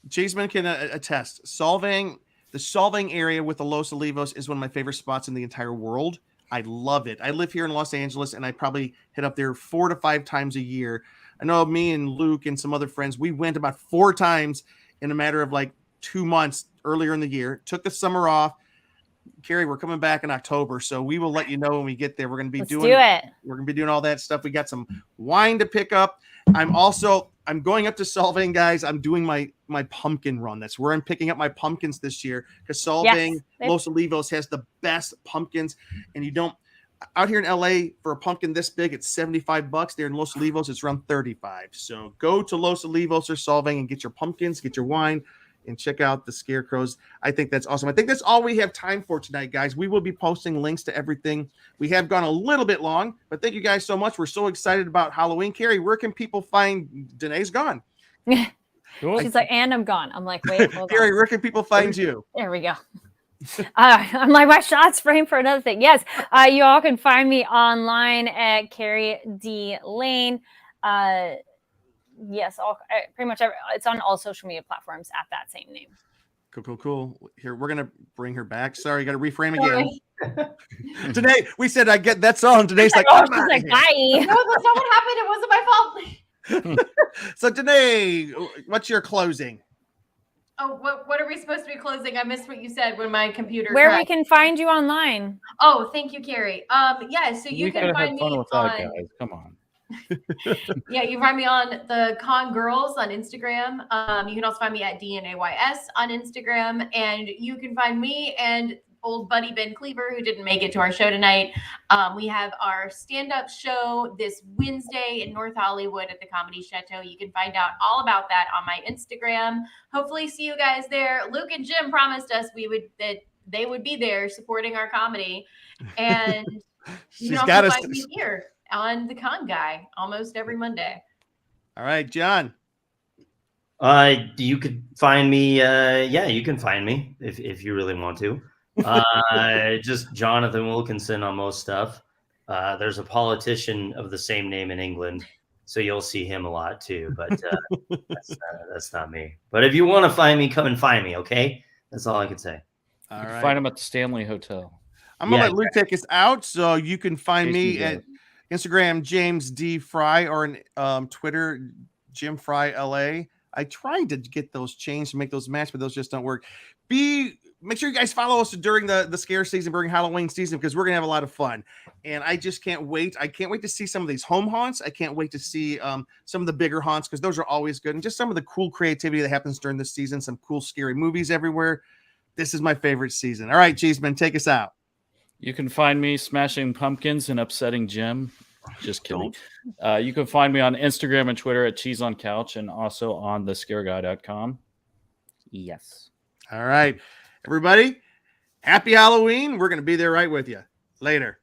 Jason can attest, the Solvang area with the Los Olivos is one of my favorite spots in the entire world. I love it. I live here in Los Angeles, and I probably hit up there 4 to 5 times a year. I know me and Luke and some other friends, we went about 4 times in a matter of like 2 months earlier in the year. Took the summer off. Carrie, we're coming back in October, so we will let you know when we get there. We're going to be We're going to be doing all that stuff. We got some wine to pick up. I'm going up to Solvang, guys. I'm doing my pumpkin run. That's where I'm picking up my pumpkins this year, because Solvang, Los Olivos has the best pumpkins, and you don't out here in LA for a pumpkin this big, it's $75. There in Los Olivos, it's around $35. So go to Los Olivos or Solvang and get your pumpkins, get your wine, and check out the scarecrows. I think that's awesome. I think that's all we have time for tonight, guys. We will be posting links to everything. We have gone a little bit long, but thank you guys so much. We're so excited about Halloween. Carrie, where can people find Danae's gone? Cool. She's like, and I'm gone. I'm like, wait, hold Carrie, on. where can people find you? There we go. I'm like, my shot's framed for another thing. Yes, you all can find me online at Carrie D. Lane. Yes, pretty much it's on all social media platforms at that same name. Cool. Here, we're gonna bring her back. Sorry, got to reframe again. Today we said I get that song. Today's like, oh, she's like, bye. No, that's not what happened. It wasn't my fault. So today, what's your closing? Oh, what are we supposed to be closing? I missed what you said when my computer Where crashed. we can find you online. Oh, thank you, Carrie. Yeah, so you can find me on. Guys. Come on. Yeah, you can find me on the Con Girls on Instagram. You can also find me at DNAYS on Instagram, and you can find me and old buddy Ben Cleaver, who didn't make it to our show tonight. We have our stand-up show this Wednesday in North Hollywood at the Comedy Chateau. You can find out all about that on my Instagram. Hopefully see you guys there. Luke and Jim promised us that they would be there supporting our comedy. And you can also find me here on the Con Guy almost every Monday. All right, John. You could find me. You can find me if you really want to. Just Jonathan Wilkinson on most stuff. There's a politician of the same name in England, so you'll see him a lot too. But that's not me. But if you want to find me, come and find me. Okay, that's all I can say. All right. Find him at the Stanley Hotel. I'm gonna let Luke take us out, so you can find me at Instagram James D Fry, or on Twitter Jim Fry LA. I tried to get those changed to make those match, but those just don't work. Make sure you guys follow us during the scare season, during Halloween season, because we're gonna have a lot of fun. And I just can't wait. I can't wait to see some of these home haunts. I can't wait to see some of the bigger haunts, because those are always good. And just some of the cool creativity that happens during this season. Some cool scary movies everywhere. This is my favorite season. All right, Cheeseman, take us out. You can find me smashing pumpkins and upsetting Jim. Just kidding. You can find me on Instagram and Twitter at Cheese on Couch, and also on thescareguy.com. Yes. All right, everybody. Happy Halloween. We're going to be there right with you. Later.